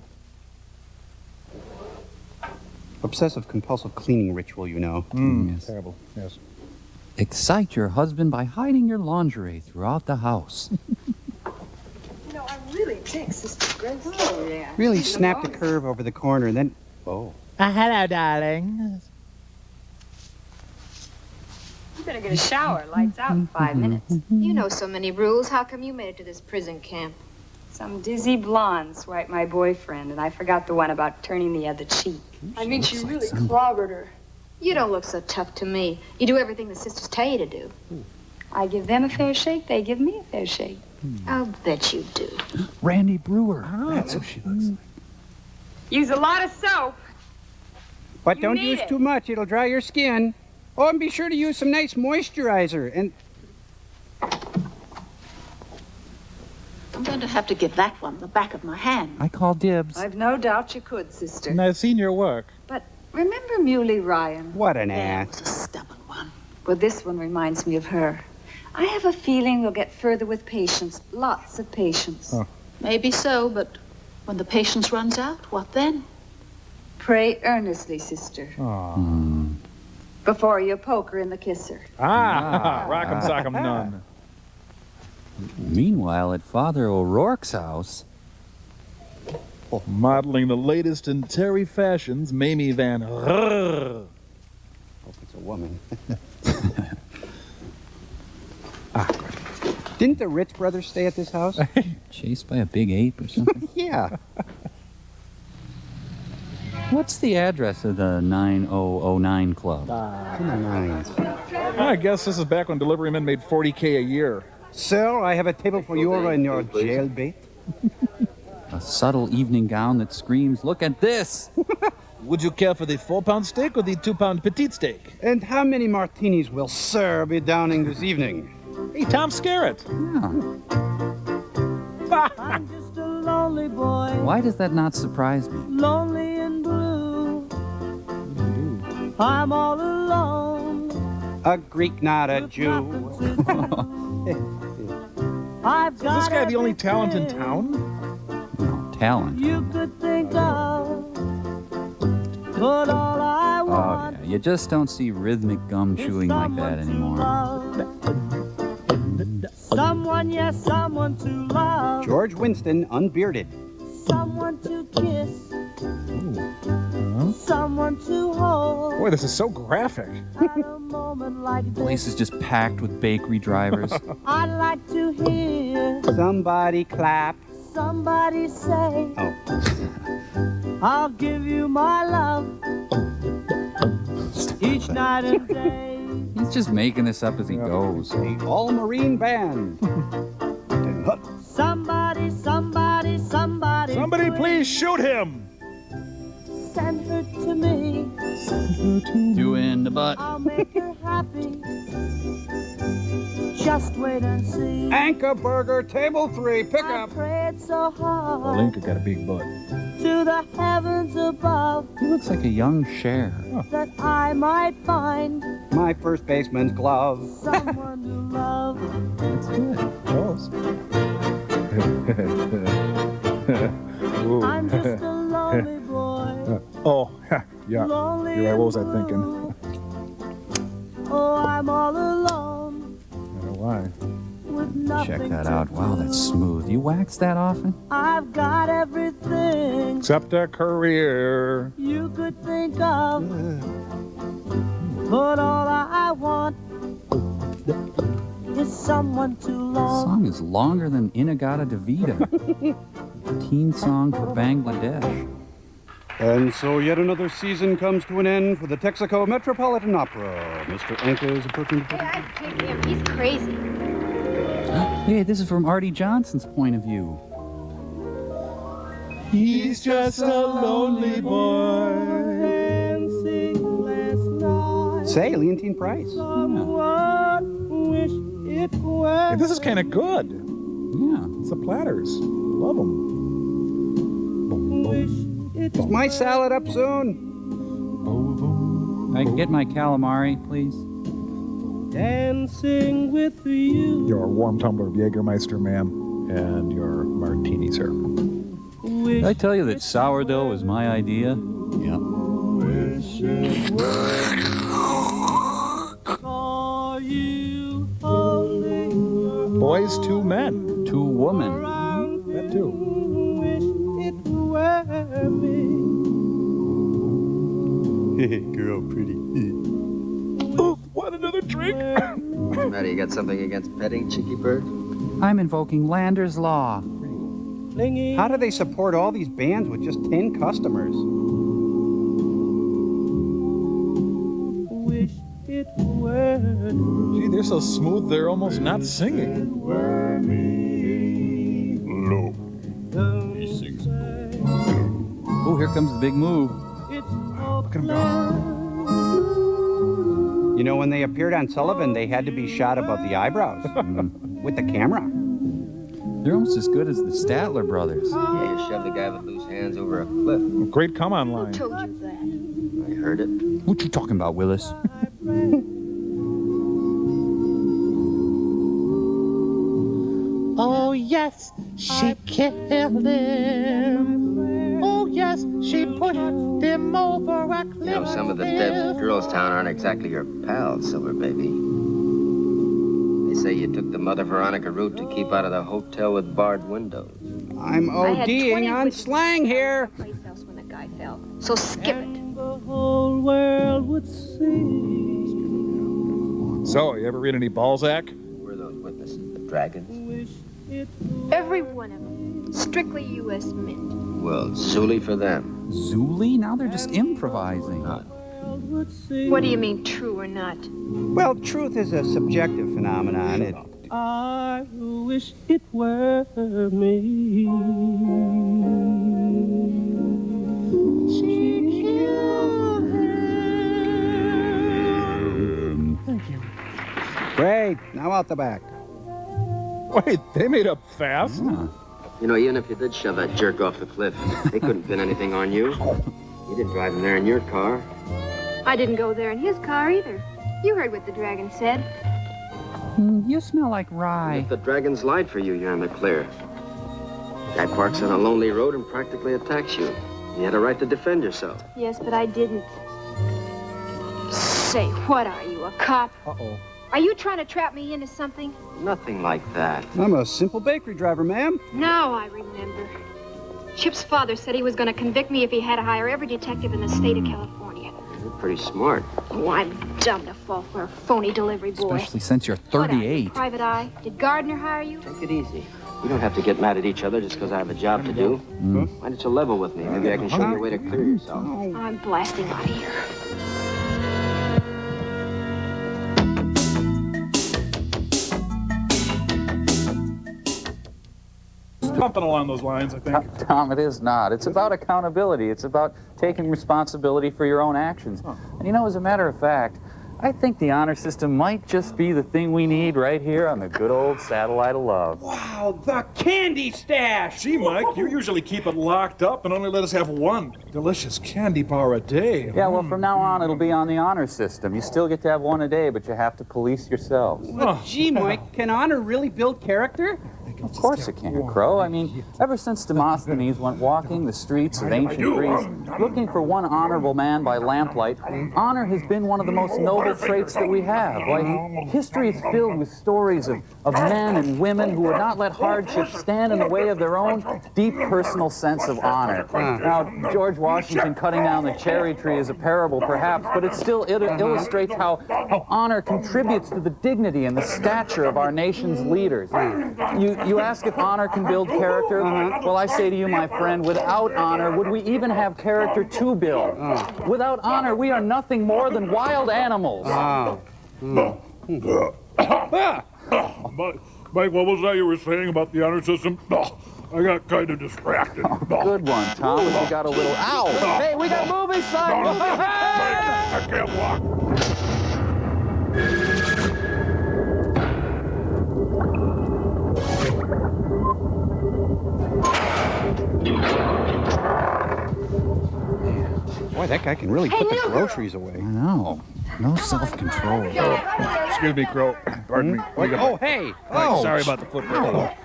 Obsessive compulsive cleaning ritual, you know. Yes. Terrible, yes. Excite your husband by hiding your lingerie throughout the house. You know, I really dig Sister Grace. Oh, yeah. Really She's snapped a enormous. curve over the corner and then... Oh. Hello, darling. You better get a shower. Lights out in 5 minutes. You know so many rules. How come you made it to this prison camp? Some dizzy blonde swiped my boyfriend, and I forgot the one about turning the other cheek. I mean, she really clobbered her. You don't look so tough to me. You do everything the sisters tell you to do. I give them a fair shake, they give me a fair shake. I'll bet you do. Randy Brewer. That's who she looks like. Use a lot of soap. But You don't need use it. too much, it'll dry your skin. Oh, and be sure to use some nice moisturizer. And I'm going to have to give that one the back of my hand. I call dibs. I've no doubt you could, sister. And I've seen your work. But remember Muley Ryan? what an Yeah, ass. it was a stubborn one. Well, this one reminds me of her. I have a feeling we'll get further with patience. Lots of patience. Oh. Maybe so, but when the patience runs out, what then? Pray earnestly, sister, before you poke her in the kisser. Rock'em sock'em none. Meanwhile, at Father O'Rourke's house... Modeling the latest in Terry fashions, Mamie Van Rrrr. Hope it's a woman. Didn't the Ritz brothers stay at this house? Chased by a big ape or something? Yeah. What's the address of the 9009 Club? It's in the nines. I guess this is back when deliverymen made $40K a year. Sir, I have a table for you in your jailbait. A subtle evening gown that screams, "Look at this!" Would you care for the 4-pound steak or the 2-pound petite steak? And how many martinis will Sir be downing this evening? Hey, Tom Skerritt. I'm just a lonely boy. Why does that not surprise me? Lonely and blue. I'm all alone. A Greek, not a Jew. I've Is this guy the only talent in town? No, talent. You could think of, but all I Oh, want. yeah. You just don't see rhythmic gum chewing like that anymore. Someone, yes, someone to love. George Winston, unbearded. Someone to kiss. Someone to hold. Boy, this is so graphic. At a moment like The place is just packed with bakery drivers. I'd like to hear Somebody clap. somebody say, Oh. I'll give you my love each night and day. He's just making this up as he goes. The All-Marine Band. Somebody, somebody, somebody. Somebody please shoot him. Send her to me. You in the butt. I'll make her happy. Just wait and see. Anchor Burger, table 3, pick I up. prayed so hard Lincoln got a big butt. to the heavens above He looks like a young Cher. that I might find My first baseman's glove. someone to love. That's good. Close. I'm just a lonely boy. Oh, yeah. Lonely You're right. What was I and thinking? Oh, I'm all alone I don't know why. with nothing. Check that to out. Wow, do. that's smooth. You wax that often? I've got everything Except a career. you could think of, but all I want is someone to The love. song is longer than Inagata Devita. Teen song for Bangladesh. And so yet another season comes to an end for the Texaco Metropolitan Opera. Mr. Anka is approaching the... Hey, I kick him. He's crazy. Hey, this is from Artie Johnson's point of view. He's just a lonely boy. Say, Leontine Price. Hey, this is kind of good. Yeah. It's the Platters. Love them. Is my salad up soon? I can get my calamari, please. Dancing with you. Your warm tumbler of Jägermeister, ma'am, and your martini, sir. Did I tell you that sourdough was my idea? Yeah. Boys, 2 men. 2 women. That too. Girl, pretty. Oh, want another drink? Matter, you got something against petting, Chicky Bird? I'm invoking Lander's Law. How do they support all these bands with just 10 customers? Wish it were. Gee, they're so smooth, they're almost not singing. Low. He sings. Oh, here comes the big move. Look at him go. You know, when they appeared on Sullivan, they had to be shot above the eyebrows with the camera. They're almost as good as the Statler brothers. Yeah, you shoved the guy with loose hands over a cliff. Great come-on line. Told you that. I heard it. What you talking about, Willis? Oh, yes, she killed him. Oh, yes, she pushed him over a cliff. You know, some of the devs at Girls Town aren't exactly your pals, Silver Baby. They say you took the Mother Veronica route to keep out of the hotel with barred windows. I'm ODing on slang here. Place else when the guy fell. So skip it. The whole world would see. So, you ever read any Balzac? Who were those witnesses? The dragons? Every one of them. Strictly U.S. Mint. Well, Zuli for them. Zuli? Now they're just improvising. What do you mean, true or not? Well, truth is a subjective phenomenon. I wish it were me. She killed him. Thank you. Great. Now out the back. Wait, they made up fast? Yeah. You know, even if you did shove that jerk off the cliff, they couldn't pin anything on you. You didn't drive him there in your car. I didn't go there in his car either. You heard what the dragon said. You smell like rye. If the dragons lied for you, you're in the clear. Guy parks on a lonely road and practically attacks you. You had a right to defend yourself. Yes, but I didn't. Say, what are you, a cop? Uh-oh. Are you trying to trap me into something? Nothing like that. I'm a simple bakery driver, ma'am. Now I remember. Chip's father said he was going to convict me if he had to hire every detective in the state of California. You're pretty smart. Oh, I'm dumb to fall for a phony delivery boy. Especially since you're What are you, 38. private eye? Did Gardner hire you? Take it easy. You don't have to get mad at each other just because I have a job to do. Why don't you level with me? Maybe I can show you a way to clear yourself. I'm blasting out of here. Something along those lines, I think. Tom, it is not. It's about accountability. It's about taking responsibility for your own actions. And you know, as a matter of fact, I think the honor system might just be the thing we need right here on the good old satellite of love. Wow, the candy stash! Gee, Mike, you usually keep it locked up and only let us have one delicious candy bar a day. Yeah, well, from now on, it'll be on the honor system. You still get to have one a day, but you have to police yourselves. But gee, Mike, can honor really build character? Of course it can, Crow. I mean, ever since Demosthenes went walking the streets of ancient Greece, looking for one honorable man by lamplight, honor has been one of the most noble traits that we have. Like, history is filled with stories of men and women who would not let hardship stand in the way of their own deep personal sense of honor. Now, George Washington cutting down the cherry tree is a parable, perhaps, but it still illustrates how honor contributes to the dignity and the stature of our nation's leaders. You ask if honor can build character? Well, I say to you, my friend, without honor, would we even have character to build? Without honor, we are nothing more than wild animals. Mike, what was that you were saying about the honor system? I got kind of distracted. Good one, Tom. We got a little... Ow! Hey, we got movie sign! I can't walk. Boy, that guy can really put the groceries away. I know. No self-control. Excuse me, Crow. Pardon me. Oh, hey! Oh, sorry about the football.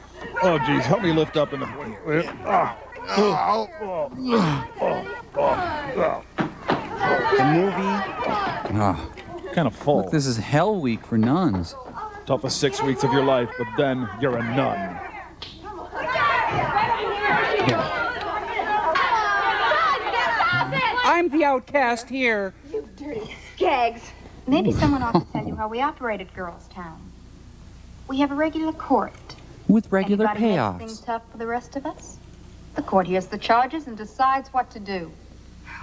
Oh, geez, help me lift up in the... The movie? Kind of full. Look, this is hell week for nuns. Toughest 6 weeks of your life, but then you're a nun. I'm the outcast here. You dirty skags. Maybe someone ought to tell you how we operate at Girls Town. We have a regular court. With regular Anybody make payoffs. things tough for the rest of us? The court hears the charges and decides what to do.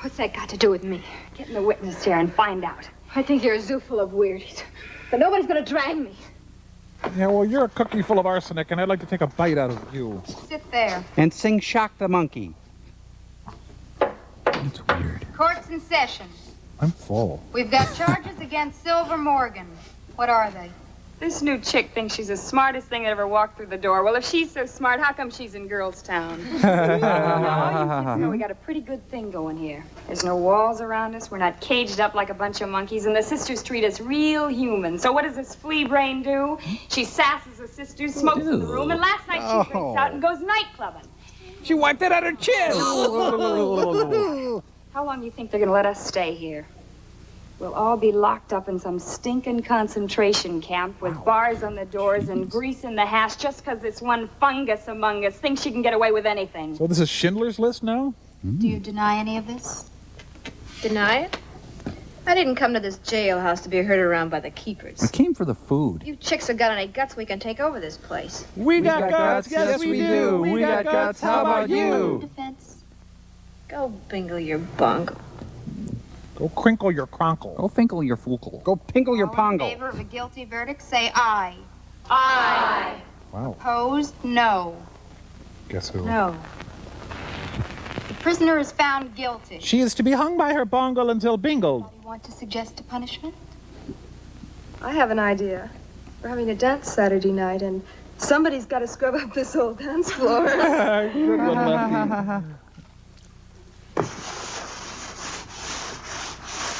What's that got to do with me? Get in the witness chair and find out. I think you're a zoo full of weirdies. But nobody's going to drag me. Yeah, well, you're a cookie full of arsenic, and I'd like to take a bite out of you. Sit there. And sing Shock the Monkey. That's weird. Court's in session. I'm full. We've got charges against Silver Morgan. What are they? This new chick thinks she's the smartest thing that ever walked through the door. Well, if she's so smart, how come she's in Girls Town? You know, we got a pretty good thing going here. There's no walls around us. We're not caged up like a bunch of monkeys, and the sisters treat us real human. So what does this flea brain do? She sasses the sisters, smokes in the room, and last night she breaks out and goes nightclubbing. She wiped it on her chin. How long do you think they're going to let us stay here? We'll all be locked up in some stinking concentration camp with bars on the doors and grease in the hash just because this one fungus among us thinks she can get away with anything. So this is Schindler's List now? Do you deny any of this? Deny it? I didn't come to this jailhouse to be herded around by the keepers. I came for the food. You chicks have got any guts, we can take over this place. We got guts. Yes, we do. We got guts. How about you? Defense. Go bingle your bungle. Go crinkle your cronkle. Go finkle your fookle. Go pinkle your All in pongle. favor of a guilty verdict, say aye. Aye. Wow. Opposed, no. Guess who? No. The prisoner is found guilty. She is to be hung by her bongle until bingled. You want to suggest a punishment? I have an idea. We're having a dance Saturday night, and somebody's got to scrub up this whole dance floor. Good one, Lefty.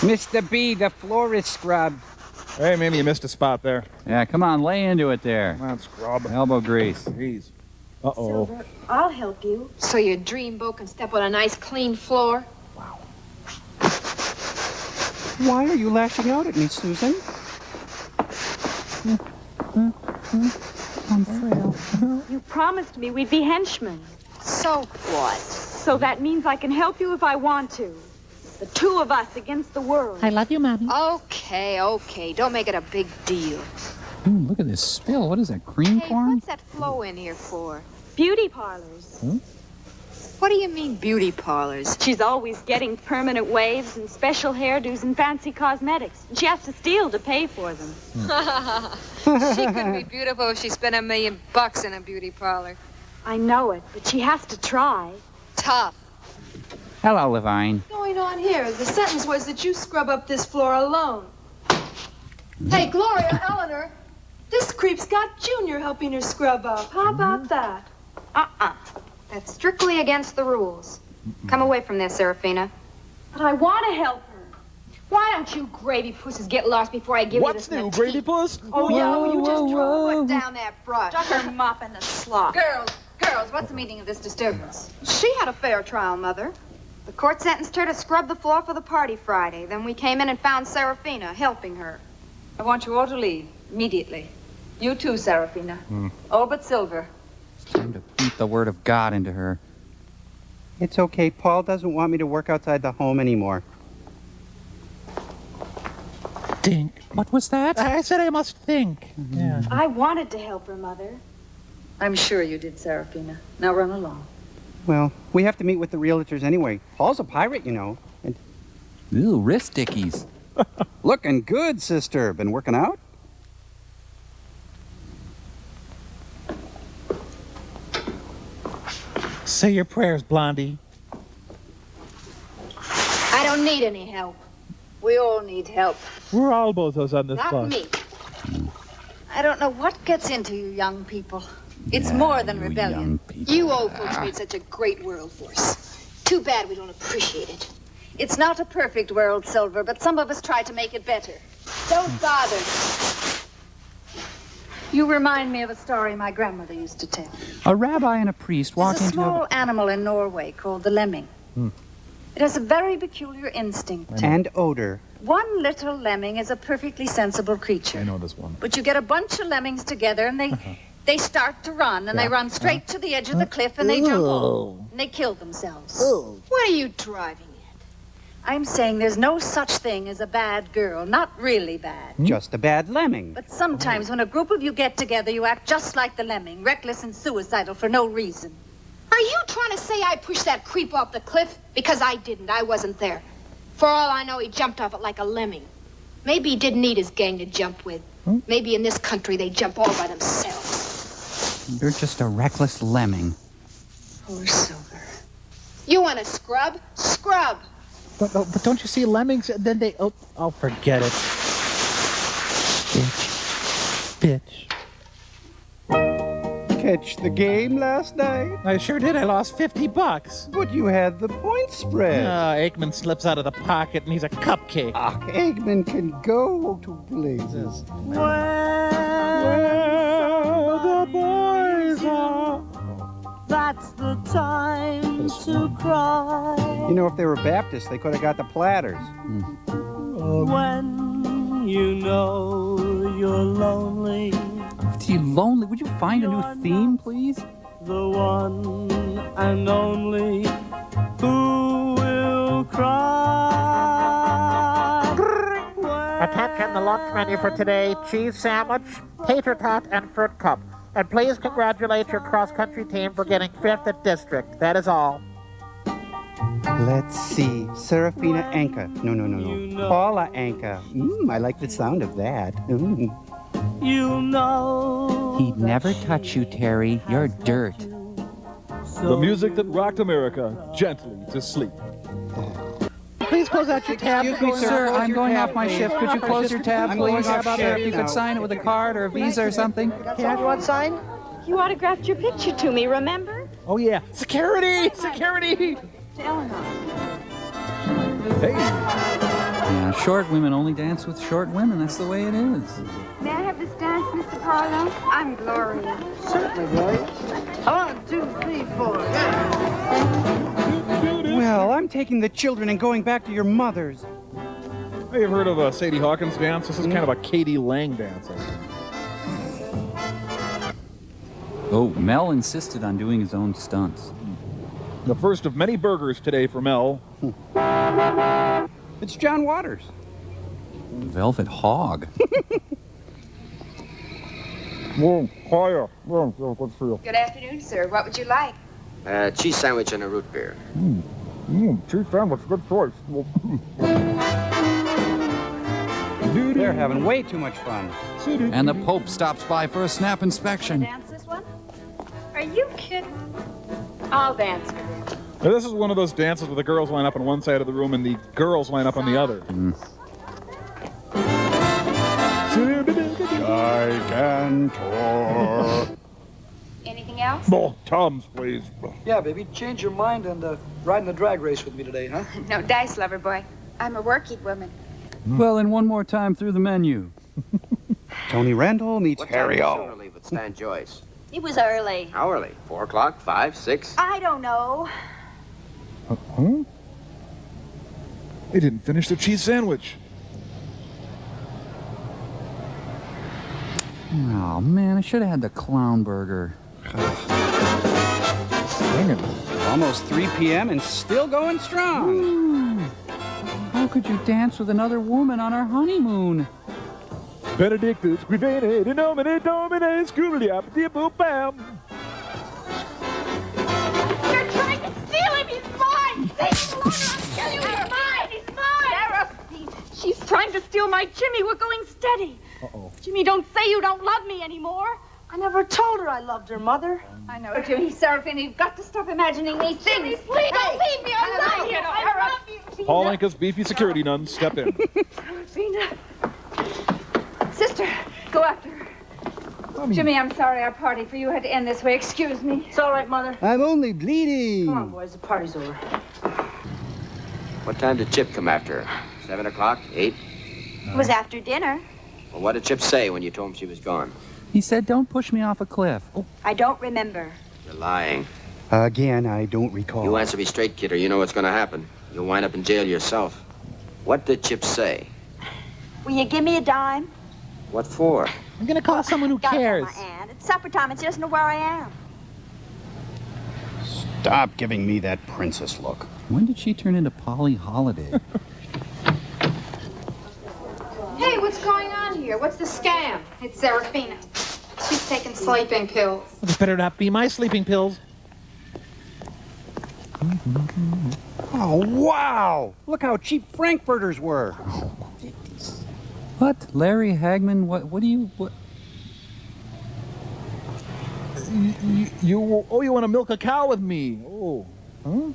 Mr. B, the floor is scrubbed. Hey, maybe you missed a spot there. Yeah, come on, lay into it there. Come on, scrub. Elbow grease. Jeez. Uh-oh. Silver, I'll help you. So your dreamboat can step on a nice clean floor? Why are you lashing out at me, Susan? I'm frail. You promised me we'd be henchmen. So what? So that means I can help you if I want to. The two of us against the world. I love you, Mommy. Okay. Don't make it a big deal. Ooh, look at this spill. What is that, cream Hey, corn? what's that flow in here for? Beauty parlors. What do you mean, beauty parlors? She's always getting permanent waves and special hairdos and fancy cosmetics. She has to steal to pay for them. She could be beautiful if she spent $1 million in a beauty parlor. I know it, but she has to try. Tough. Hello, Levine. What's going on here? The sentence was that you scrub up this floor alone. Hey, Gloria, Eleanor, this creep's got Junior helping her scrub up. How about that? That's strictly against the rules. Come away from there, Serafina. But I want to help her. Why don't you gravy pusses get lost before I give What's you this new, Grady Puss? Oh, yeah, well, you just whoa. put down that brush. Duck her mop in the slop. Girls, what's the meaning of this disturbance? She had a fair trial, Mother. The court sentenced her to scrub the floor for the party Friday. Then we came in and found Serafina helping her. I want you all to leave immediately. You too, Serafina. All but Silver. It's time to beat the word of God into her. It's okay. Paul doesn't want me to work outside the home anymore. Think. What was that? I said I must think. Yeah. I wanted to help her, Mother. I'm sure you did, Serafina. Now run along. Well, we have to meet with the realtors anyway. Paul's a pirate, you know. And Ooh, wrist stickies. looking good, sister. Been working out? Say your prayers, Blondie. I don't need any help. We all need help. We're all bozos on this Not bus. me. I don't know what gets into you young people. It's more than rebellion. You old folks made such a great world for us. Too bad we don't appreciate it. It's not a perfect world, Silver, but some of us try to make it better. Don't bother. You remind me of a story my grandmother used to tell. A rabbi and a priest walk There's a into small animal in Norway called the lemming. It has a very peculiar instinct. And odor. One little lemming is a perfectly sensible creature. I know this one. But you get a bunch of lemmings together and they start to run, and they run straight to the edge of the cliff, and they jump off, and they kill themselves. What are you driving at? I'm saying there's no such thing as a bad girl, not really bad. Just a bad lemming. But sometimes when a group of you get together, you act just like the lemming, reckless and suicidal for no reason. Are you trying to say I pushed that creep off the cliff? Because I didn't. I wasn't there. For all I know, he jumped off it like a lemming. Maybe he didn't need his gang to jump with. Maybe in this country they jump all by themselves. You're just a reckless lemming. Poor Silver. You want to scrub? Scrub. But don't you see lemmings? Then they... Oh, forget it. Bitch. Catch the game last night? I sure did. I lost $50. But you had the point spread. Aikman slips out of the pocket and he's a cupcake. Eggman can go to blazes. Where the boys are, that's the time to cry. You know, if they were Baptists, they could have got the platters. When you know you're lonely, Is he lonely? Would you find a new theme, please? the one and only who will cry. Attention, the lunch menu for today: cheese sandwich, tater tot, and fruit cup. And please congratulate your cross-country team for getting 5th at district. That is all. Let's see. Serafina Anka. No. Paula Anka. I like the sound of that. You know. He'd never touch you, Terry. You're dirt. The music that rocked America gently to sleep. Please close out your tab. Excuse me, sir. I'm going off my shift. Could you close your tab, please? How about if you could sign it with a card or a Visa or something? You want sign? You autographed your picture to me, remember? Oh, yeah. Security! Security! To Eleanor. Yeah, short women only dance with short women. That's the way it is. May I have this dance, Mr. Parlow? I'm Gloria. Certainly, Gloria. 1, 2, 3, 4. Well, I'm taking the children and going back to your mother's. Hey, you've heard of a Sadie Hawkins dance? This is kind of a Katie Lang dance. Oh, Mel insisted on doing his own stunts. The first of many burgers today for Mel. It's John Waters. Velvet hog. Whoa, hiya. Good for you. Good afternoon, sir. What would you like? Cheese sandwich and a root beer. Cheese sandwich, good choice. They're having way too much fun. And the Pope stops by for a snap inspection. Dance this one? Are you kidding? I'll dance with you. Now, this is one of those dances where the girls line up on one side of the room and the girls line up on the other. Gigantor. Anything else? Oh, Tums, please. Yeah, baby, change your mind and ride in the drag race with me today, huh? No dice, lover boy. I'm a working woman. Well, then one more time through the menu. Tony Randall meets Harry O. Early with Stan Joyce. It was early. How early? 4 o'clock, 5, 6? I don't know. Huh? They didn't finish their cheese sandwich. Oh, man, I should have had the clown burger. Almost 3 p.m. and still going strong. How could you dance with another woman on our honeymoon? Benedictus, Quivene, de nomine domine, scooby-doo-bam. You're trying to steal him! He's mine! Leave him alone or I'll kill you! He's mine! He's mine! She's trying to steal my Jimmy. We're going steady. Uh-oh. Jimmy, don't say you don't love me anymore. I never told her I loved her, Mother. I know, Jimmy. Seraphina, you've got to stop imagining these things. Jimmy, please don't leave me. I love you. I love you. Paul Anka's beefy security nuns step in. Seraphina. Sister, go after her. Jimmy, I'm sorry our party for you had to end this way. Excuse me. It's all right, Mother. I'm only bleeding. Come on, boys. The party's over. What time did Chip come after her? 7 o'clock? 8? It was after dinner. Well, what did Chip say when you told him she was gone? He said, don't push me off a cliff. Oh. I don't remember. You're lying. Again, I don't recall. You answer me straight, kid, or you know what's going to happen. You'll wind up in jail yourself. What did Chip say? Will you give me a dime? What for? I'm going to call someone who cares. My aunt. It's supper time and she doesn't know where I am. Stop giving me that princess look. When did she turn into Polly Holiday? Hey, what's going on here? What's the scam? It's Seraphina. She's taking sleeping pills. It better not be my sleeping pills. Oh, wow! Look how cheap Frankfurters were. What? Larry Hagman? What do you... What? You want to milk a cow with me? Oh, huh?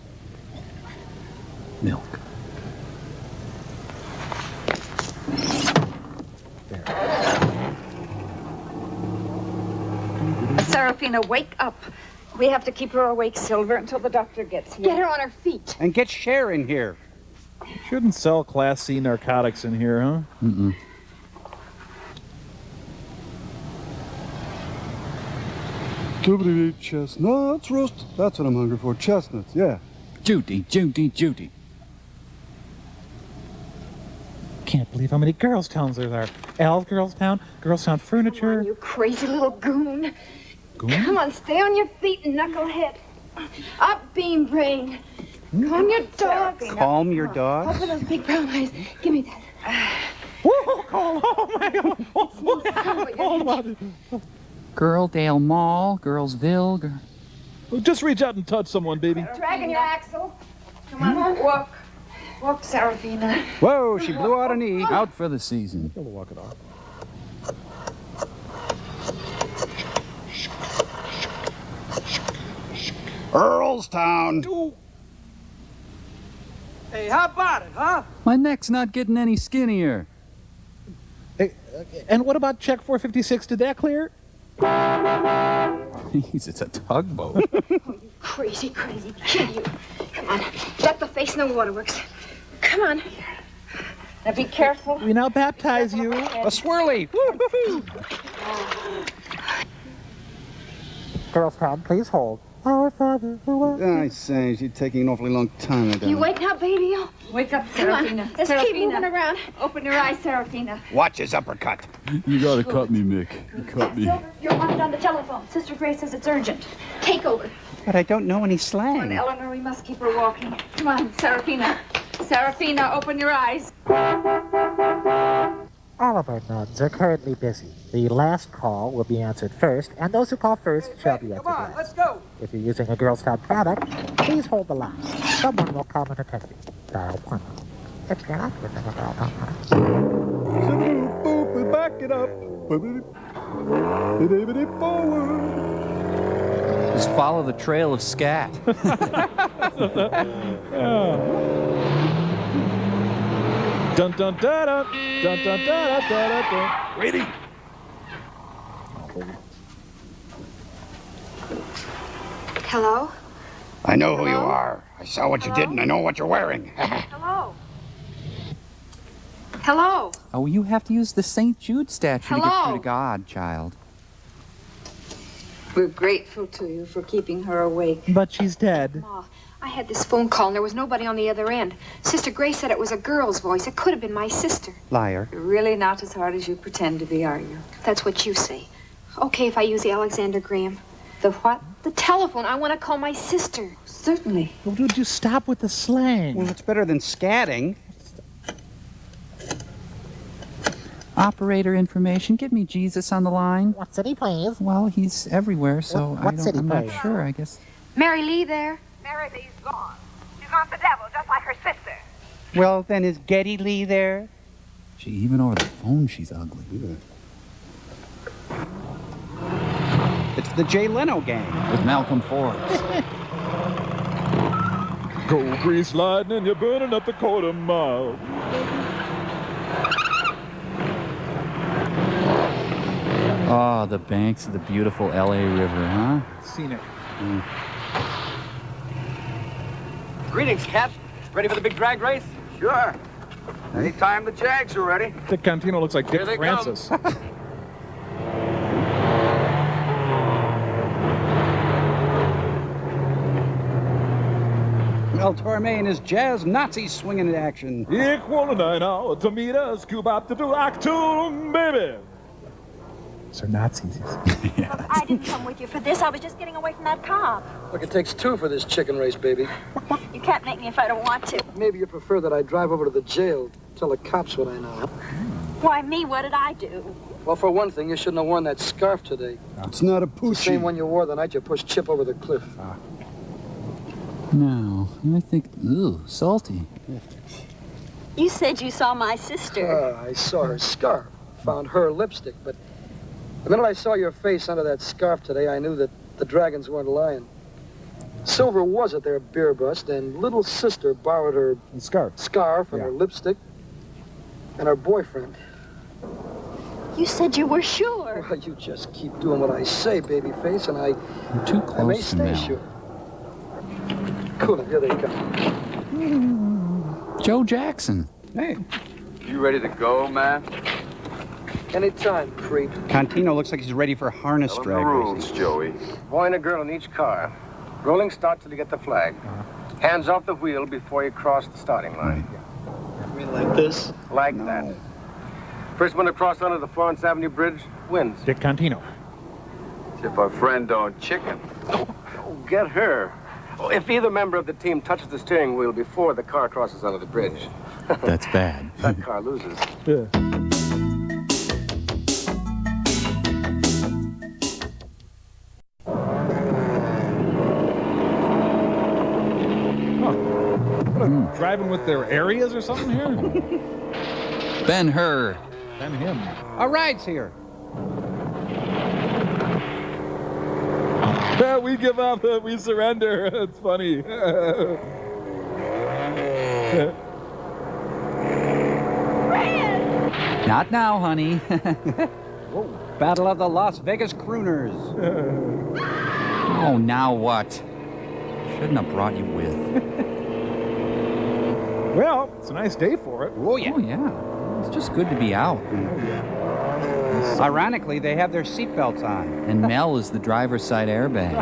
Milk. Seraphina, wake up. We have to keep her awake, Silver, until the doctor gets here. Get her on her feet. And get Cher in here. Shouldn't sell Class C narcotics in here, huh? Mm-mm. Somebody ate chestnuts roast. That's what I'm hungry for. Chestnuts, yeah. Judy. can't believe how many girls' towns there are. Al's Girls Town, Girls Town Furniture. Come on, you crazy little goon. Goon? Come on, stay on your feet, knucklehead. Up, beam brain. Calm your dogs. Calm your dogs? Open those big brown eyes. Give me that. Oh my God! Girldale Mall, Girlsville. Just reach out and touch someone, baby. Dragging your axle. Come on, walk. Walk, Serafina. Whoa, she blew out a knee. Out for the season. Walk it off. Earlstown. Hey, how about it, huh? My neck's not getting any skinnier. Hey, and what about check 456? Did that clear? Jeez, it's a tugboat. Crazy kid, you. Come on, duck the face in the waterworks. Come on. Now be careful. We now baptize you. A swirly. Woo-hoo-hoo. Girls Town, please hold. Our Father who art. I say, she's taking an awfully long time. You wake up, baby. Wake up, Come on. Serafina. Let's keep moving around. Open your eyes, Serafina. Watch his uppercut. You gotta cut me, Mick. You cut me. Silver, you're wanted on the telephone. Sister Grace says it's urgent. Take over. But I don't know any Come on, slang. Eleanor, we must keep her walking. Come on, Serafina. Serafina, open your eyes. All of our nuns are currently busy. The last call will be answered first, and those who call first shall be answered last. Let's go. If you're using a Girls Town product, please hold the line. Someone will come and attend you. Dial 1. If you're not using a Girls Town product. Back it up. Forward. Just follow the trail of scat. Dun dun da da dun dun da da da da. Ready? Hello? I know who you are. I saw what you did and I know what you're wearing. Hello? Hello? Oh, you have to use the St. Jude statue to get Hello? through to God, child. We're grateful to you for keeping her awake. But she's dead. Ma, I had this phone call and there was nobody on the other end. Sister Grace said it was a girl's voice. It could have been my sister. Liar. You're really not as hard as you pretend to be, are you? That's what you say. Okay if I use the Alexander Graham. The what? The telephone. I want to call my sister. Certainly. Well, would you stop with the slang? Well, it's better than scatting. Operator information. Get me Jesus on the line. What city, please? Well, he's everywhere, so What city, I'm not please? sure, I guess. Mary Lee there? Mary Lee's gone. She's gone to the devil, just like her sister. Well, then is Getty Lee there? Gee, even over the phone, she's ugly. It's the Jay Leno gang. With Malcolm Forbes. Go grease lightning, you're burning up the quarter mile. Oh, the banks of the beautiful L.A. River, huh? Scenic. Greetings, Cap. Ready for the big drag race? Sure. Anytime the Jags are ready. Dick Cantino looks like Dick Here they Francis. Mel Torme and his jazz Nazis swinging in action. Equal 9 hour to meet us, cube up to do actum, baby. So Nazis. Look, I didn't come with you for this. I was just getting away from that cop. Look, it takes two for this chicken race, baby. You can't make me if I don't want to. Maybe you prefer that I drive over to the jail, tell the cops what I know. Why me? What did I do? Well, for one thing, you shouldn't have worn that scarf today. It's not a It's the same poochie. one you wore the night you pushed Chip over the cliff. No, I think, ooh, salty. You said you saw my sister. I saw her scarf, found her lipstick, but the minute I saw your face under that scarf today, I knew that the dragons weren't lying. Silver was at their beer bust, and little sister borrowed her scarf and her lipstick and her boyfriend. You said you were sure. Well, you just keep doing what I say, babyface, and You're too I may close to stay Mel. sure. Cool, here they come. Joe Jackson. Hey. You ready to go, man? Anytime, creep. Cantino looks like he's ready for harness Tell 'em drag the rules, racing. Joey. Boy and a girl in each car. Rolling start till you get the flag. Hands off the wheel before you cross the starting line. mean like this? Like that. First one to cross under the Florence Avenue Bridge wins. Dick Contino. If our friend don't chicken. Oh, get her. Oh, if either member of the team touches the steering wheel before the car crosses under the bridge, That's bad. that car loses. Yeah. What, driving with their areas or something here? Ben-Hur. Ben him. A ride's here. We give up. We surrender. It's funny. Not now, honey. Whoa. Battle of the Las Vegas Crooners. Oh, now what? Shouldn't have brought you with. Well, it's a nice day for it. Oh, yeah. Oh, yeah. It's just good to be out. Ironically, they have their seatbelts on. And Mel is the driver's side airbag.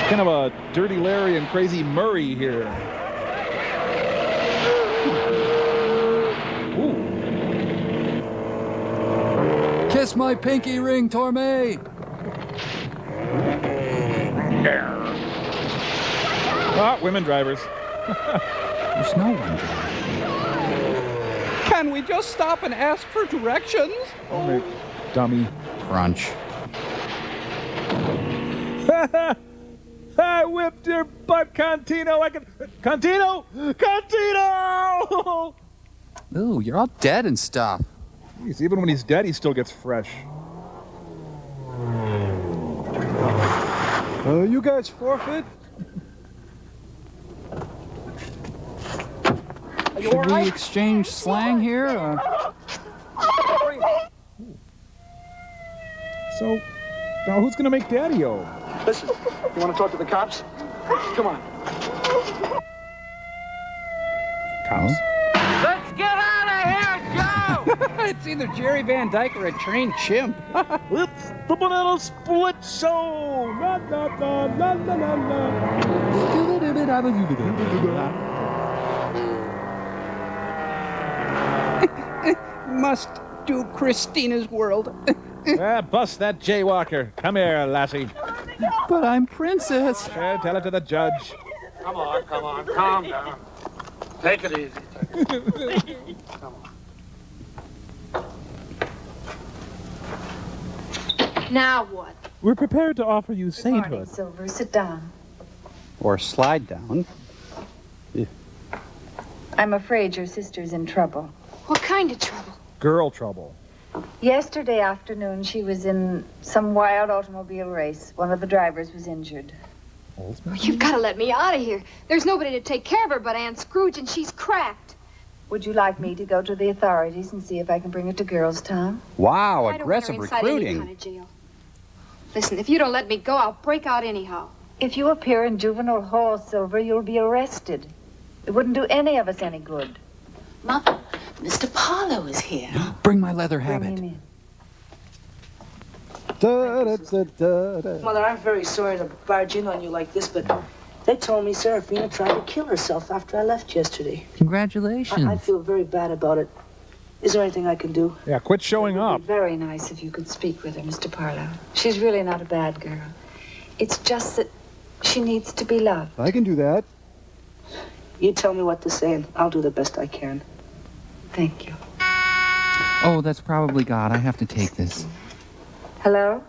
Kind of a Dirty Larry and Crazy Murray here. Ooh. Kiss my pinky ring, Torme! Ah, women drivers. There's no one driving. Can we just stop and ask for directions? Oh, dummy. Crunch. I whipped your butt, Contino. Contino! Contino! Ooh, you're all dead and stuff. Jeez, even when he's dead, he still gets fresh. You guys forfeit? Should we exchange slang here? So, now who's gonna make Daddy-O? Listen, you want to talk to the cops? Come on. Cops? Let's get out of here, Joe! It's either Jerry Van Dyke or a trained chimp. It's the Banana Split Show! La la la la la la la. Must do Christina's world. Bust that jaywalker. Come here, lassie. But I'm princess. Tell it to the judge. Come on, calm down. Take it easy. Come on. Now what? We're prepared to offer you Good morning, sainthood. Silver. Sit down. Or slide down. I'm afraid your sister's in trouble. What kind of trouble? Girl trouble. Yesterday afternoon, she was in some wild automobile race. One of the drivers was injured. You've got to let me out of here. There's nobody to take care of her but Aunt Scrooge, and she's cracked. Would you like me to go to the authorities and see if I can bring her to Girls Town? Wow, I don't want her aggressive inside any recruiting. kind of jail. Listen, if you don't let me go, I'll break out anyhow. If you appear in juvenile hall, Silver, you'll be arrested. It wouldn't do any of us any good. Mother, Mr. Parlow is here. Bring my leather Bring habit. him in. Mother, I'm very sorry to barge in on you like this, but they told me Seraphina tried to kill herself after I left yesterday. Congratulations. I feel very bad about it. Is there anything I can do? Yeah, quit showing up. Very nice if you could speak with her, Mr. Parlow. She's really not a bad girl. It's just that she needs to be loved. I can do that. You tell me what to say, and I'll do the best I can. Thank you. Oh, that's probably God. I have to take this. Hello?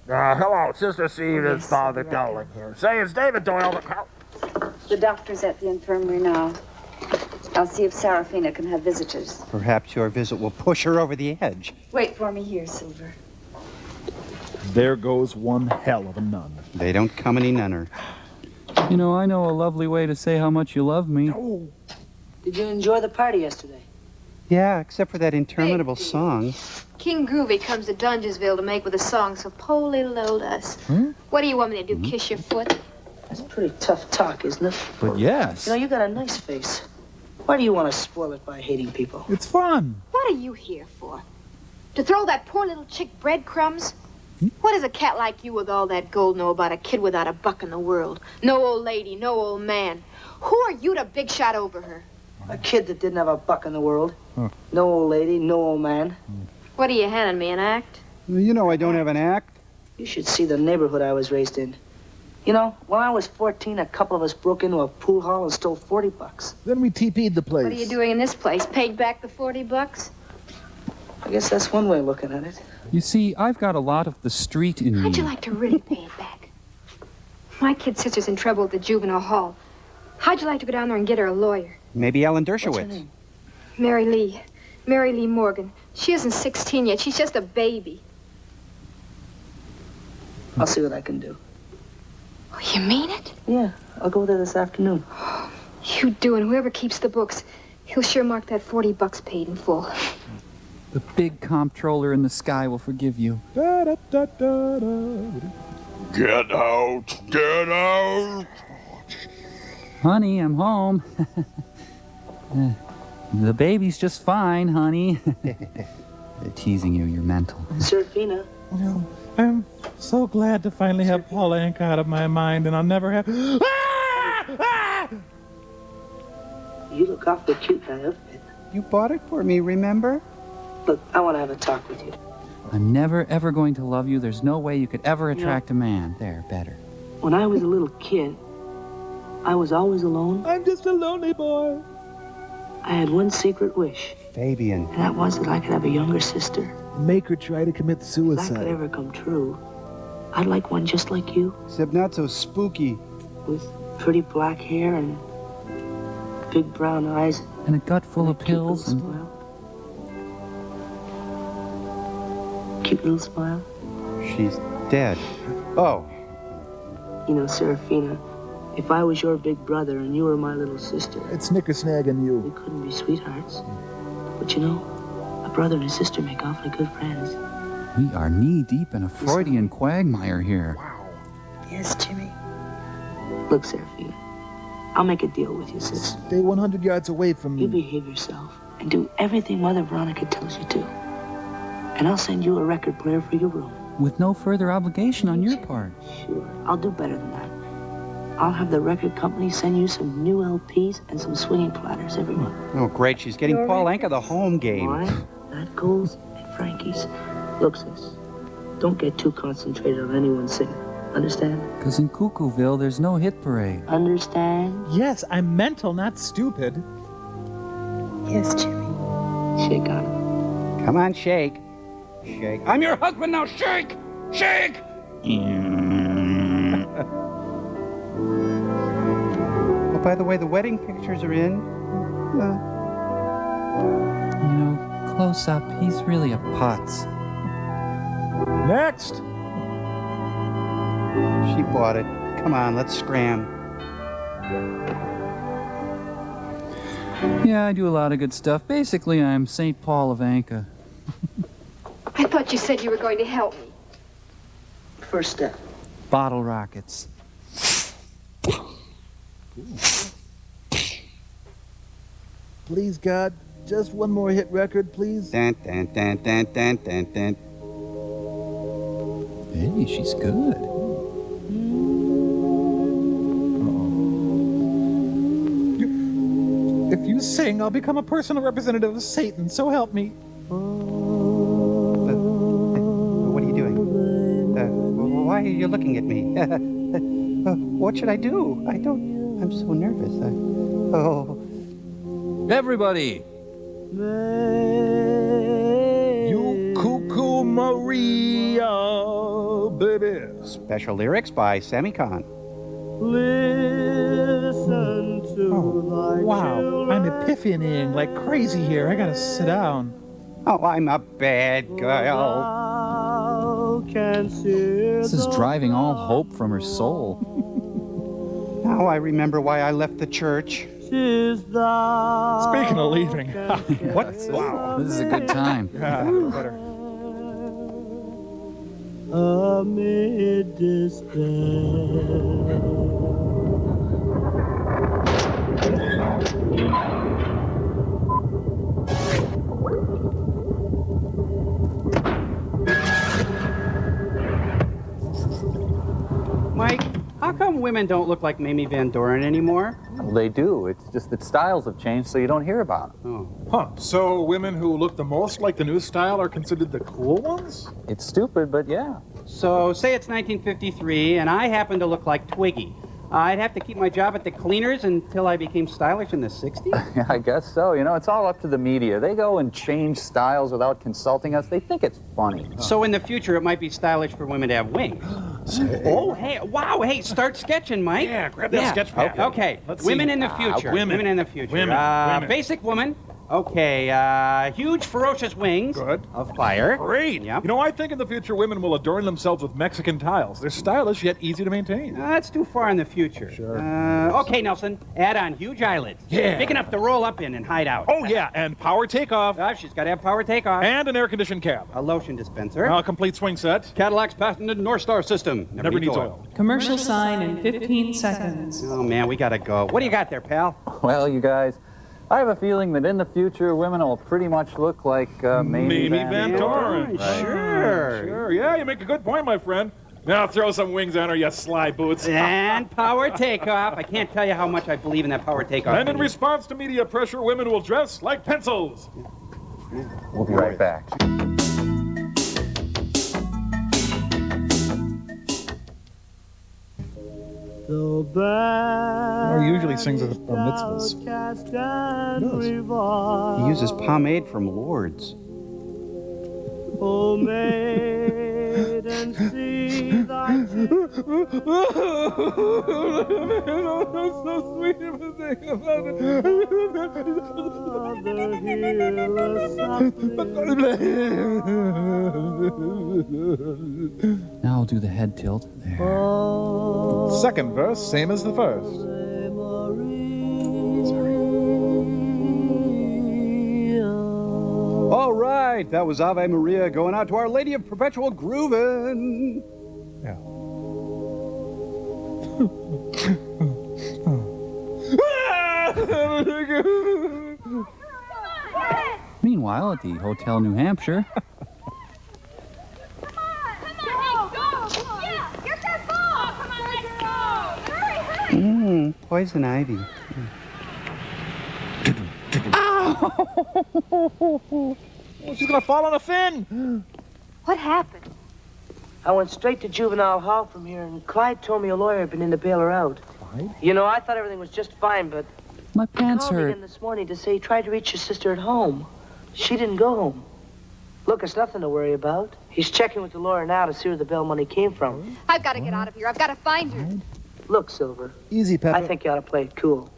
Hello, Sister Steve. It's Father Dowling here. Say, it's David Doyle. The doctor's at the infirmary now. I'll see if Seraphina can have visitors. Perhaps your visit will push her over the edge. Wait for me here, Silver. There goes one hell of a nun. They don't come any nunner. You know, I know a lovely way to say how much you love me. Oh. Did you enjoy the party yesterday? Yeah, except for that interminable song. King Groovy comes to Dungeonsville to make with a song, so Polly load us. What do you want me to do, kiss your foot? That's pretty tough talk, isn't it? But yes. You know, you got a nice face. Why do you want to spoil it by hating people? It's fun. What are you here for? To throw that poor little chick breadcrumbs? What does a cat like you with all that gold know about a kid without a buck in the world? No old lady, no old man. Who are you to big shot over her? A kid that didn't have a buck in the world. Huh. No old lady, no old man. What are you handing me, an act? You know I don't have an act. You should see the neighborhood I was raised in. You know, when I was 14, a couple of us broke into a pool hall and stole $40. Then we TP'd the place. What are you doing in this place? Paid back the $40? I guess that's one way of looking at it. You see, I've got a lot of the street in me. How'd you like to really pay it back? My kid sister's in trouble at the juvenile hall. How'd you like to go down there and get her a lawyer? Maybe Ellen What's her Dershowitz. name? Mary Lee Morgan. She isn't 16 yet. She's just a baby. I'll see what I can do. Oh, you mean it? Yeah, I'll go there this afternoon. You do, and whoever keeps the books, he'll sure mark that $40 paid in full. The big comptroller in the sky will forgive you. Da, da, da, da, da. Get out! Get out! Honey, I'm home. The baby's just fine, honey. They're teasing you, you're mental. Serafina. No, I'm so glad to finally have Paul Anka out of my mind, and I'll never have... You look awfully cute in that outfit. You bought it for me, remember? Look, I want to have a talk with you. I'm never, ever going to love you. There's no way you could ever attract a man. There, better. When I was a little kid, I was always alone. I'm just a lonely boy. I had one secret wish. Fabian. And that was that I could have a younger sister. Make her try to commit If that suicide. could ever come true, I'd like one just like you. Except not so spooky. With pretty black hair and big brown eyes. And a gut full of pills. Cute little smile. She's dead. Oh. You know, Serafina, if I was your big brother and you were my little sister, It's snicker-snagging you. we couldn't be sweethearts. But you know, a brother and a sister make awfully good friends. We are knee-deep in a Freudian quagmire here. Yes, Jimmy. Look, Serafina, I'll make a deal with you, sis. Stay 100 yards away from me. You behave yourself and do everything Mother Veronica tells you to. And I'll send you a record player for your room. With no further obligation on your part. Sure, I'll do better than that. I'll have the record company send you some new LPs and some swinging platters every month. Oh, great. She's getting Paul Anka the home game. Mine, Nat Cole's, and Frankie's. Look, sis, don't get too concentrated on any one singer. Understand? Because in Cuckooville, there's no hit parade. Understand? Yes, I'm mental, not stupid. Yes, Jimmy. Shake on it. Come on, shake. Shake. I'm your husband now. Shake! Shake! Oh, by the way, the wedding pictures are in. You know, close up, he's really a putz. Next! She bought it. Come on, let's scram. Yeah, I do a lot of good stuff. Basically, I'm St. Paul of Anka. I thought you said you were going to help me. First step. Bottle rockets. Please, God, just one more hit record, please. Dun, dun, dun, dun, dun, dun, dun. Hey, she's good. If you sing, I'll become a personal representative of Satan, so help me. What are you doing? Why are you looking at me? What should I do? I'm so nervous. Everybody! You cuckoo Maria, baby. Special lyrics by Sammy Kahn. Listen to Wow, I'm epiphanying like crazy here. I gotta sit down. Oh, I'm a bad girl. This is driving all hope from her soul. Now I remember why I left the church. Speaking of leaving. What? Wow, this is a good time. Yeah, better. Amid despair. Mike, how come women don't look like Mamie Van Doren anymore? Well, they do. It's just that styles have changed, so you don't hear about them. Oh. Huh. So women who look the most like the new style are considered the cool ones? It's stupid, but yeah. So, say it's 1953, and I happen to look like Twiggy. I'd have to keep my job at the cleaners until I became stylish in the 60s? Yeah, I guess so. You know, it's all up to the media. They go and change styles without consulting us. They think it's funny. So in the future, it might be stylish for women to have wings. Oh, hey, wow, hey, start sketching, Mike. Yeah, grab that sketch pad. Okay, Let's women see. in the future. Women in the future. Women. Basic woman. Okay, huge, ferocious wings. Good. Of fire. Great. Yep. You know, I think in the future women will adorn themselves with Mexican tiles. They're stylish yet easy to maintain. That's too far in the future. Sure. Okay, Nelson, add on huge eyelids. Yeah. Big enough to roll up in and hide out. Oh, yeah, and power takeoff. She's got to have power takeoff. And an air-conditioned cab. A lotion dispenser. A complete swing set. Cadillac's patented North Star system. Never needs oil. Commercial sign in 15 seconds. Oh, man, we got to go. What do you got there, pal? Well, you guys, I have a feeling that in the future, women will pretty much look like Mamie Van Doren. Right. Sure. Yeah, you make a good point, my friend. Now throw some wings on her, you sly boots. And power takeoff. I can't tell you how much I believe in that power takeoff. And in response to media pressure, women will dress like pencils. We'll be right back. He usually sings at mitzvahs. He uses pomade from Lourdes. Oh, maiden, see thy so sweet of a thing about it. Now I'll do the head tilt. There. Second verse, same as the first. All right, that was Ave Maria going out to Our Lady of Perpetual Groovin'. Yeah. Meanwhile, at the Hotel New Hampshire. Poison ivy. Oh, she's gonna fall on a fin. What happened? I went straight to juvenile hall from here, and Clyde told me a lawyer had been in to bail her out. Clyde? You know, I thought everything was just fine, but My pants he called me hurt. again this morning to say he tried to reach your sister at home. She didn't go home. Look, it's nothing to worry about. He's checking with the lawyer now to see where the bail money came from. I've got to get out of here. I've got to find her. Look, Silver. Easy, Pepper. I think you ought to play it cool.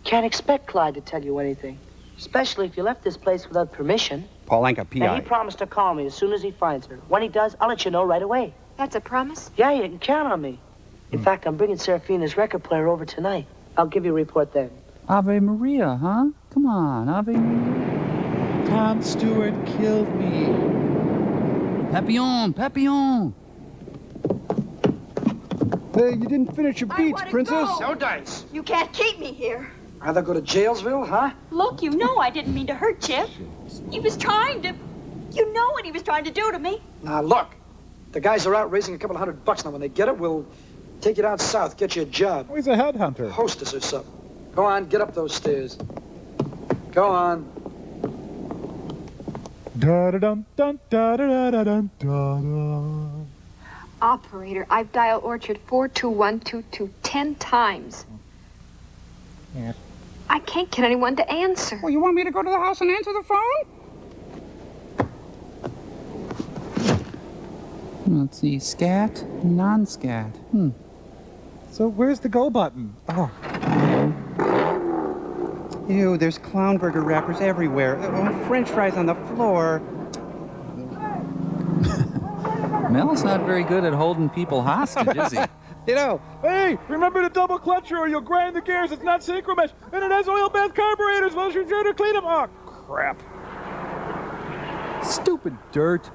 Can't expect Clyde to tell you anything, especially if you left this place without permission. Paulenka, Now, he P.I. promised to call me as soon as he finds her. When he does, I'll let you know right away. That's a promise? Yeah, you can count on me. In fact, I'm bringing Serafina's record player over tonight. I'll give you a report then. Ave Maria, huh? Come on, Ave Maria. Tom Stewart killed me. Papillon, Papillon. Hey, you didn't finish your beats, Princess. No dice. You can't keep me here. Rather go to Jailsville, huh? Look, you know I didn't mean to hurt you. He was trying to... You know what he was trying to do to me. Now, look. The guys are out raising a couple $100 now. When they get it, we'll take you down south, get you a job. Oh, he's a headhunter. Hostess or something. Go on, get up those stairs. Go on. Operator, I've dialed Orchard 42122 10 times. Yeah. I can't get anyone to answer. Well, you want me to go to the house and answer the phone? Let's see, scat, non-scat. So where's the go button? Oh. Ew, there's clown burger wrappers everywhere. Oh, French fries on the floor. Mel's not very good at holding people hostage, is he? You know. Hey, remember to double clutch her or you'll grind the gears. It's not synchromesh. And it has oil bath carburetors. Well, she's trying to clean them. Oh, crap. Stupid dirt.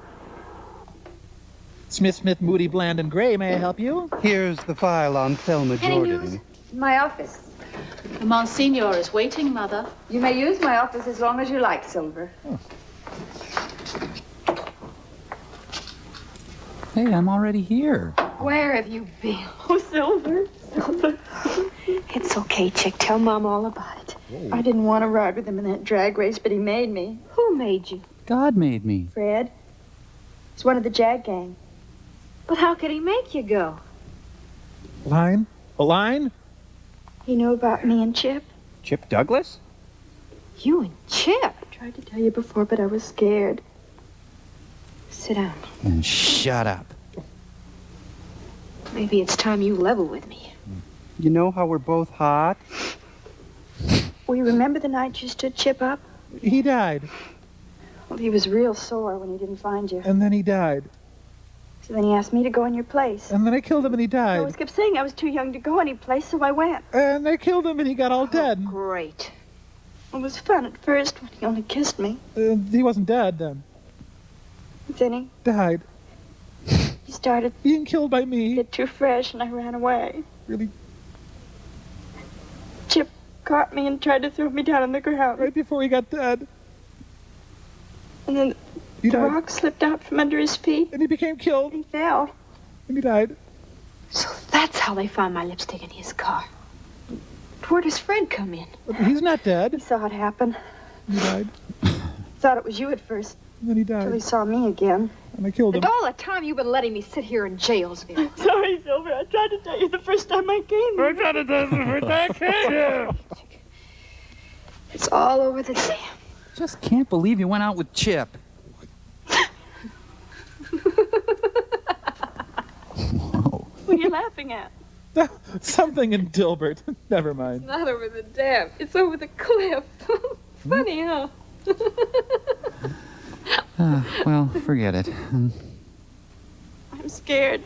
Smith, Moody, Bland, and Gray, may I help you? Here's the file on Thelma Jordan. In my office. The Monsignor is waiting, Mother. You may use my office as long as you like, Silver. Hey, I'm already here. Where have you been? Oh, Silver. Silver. It's okay, Chick. Tell Mom all about it. I didn't want to ride with him in that drag race, but he made me. Who made you? God made me. Fred. He's one of the Jag gang. But how could he make you go? Line? A line? He knew about me and Chip. Chip Douglas? You and Chip? I tried to tell you before, but I was scared. Sit down. And shut up. Maybe it's time you level with me. You know how we're both hot? Well, you remember the night you stood Chip up? He died. Well, he was real sore when he didn't find you. And then he died. So then he asked me to go in your place. And then I killed him and he I died. always kept saying I was too young to go any place, so I went. And I killed him and he got all dead. Great. It was fun at first when he only kissed me. He wasn't dead then. Then he Died. started being killed by me. Get too fresh and I ran away. Really? Chip caught me and tried to throw me down on the ground. Right before he got dead. And then He the died. rock slipped out from under his feet. And he became killed. He fell. And he died. So that's how they found my lipstick in his car. But where does Fred come in? He's not dead. He saw it happen. He died. Thought it was you at first. And then he died. Till he saw me again. And I killed him. And all the time you've been letting me sit here in Jailsville. Sorry, Silver. I tried to tell you the first time I came here. I tried to tell you the first time I came here. It's all over the dam. Just can't believe you went out with Chip. What are you laughing at? Something in Dilbert. Never mind. It's not over the dam. It's over the cliff. Funny, huh? Well, forget it. I'm scared.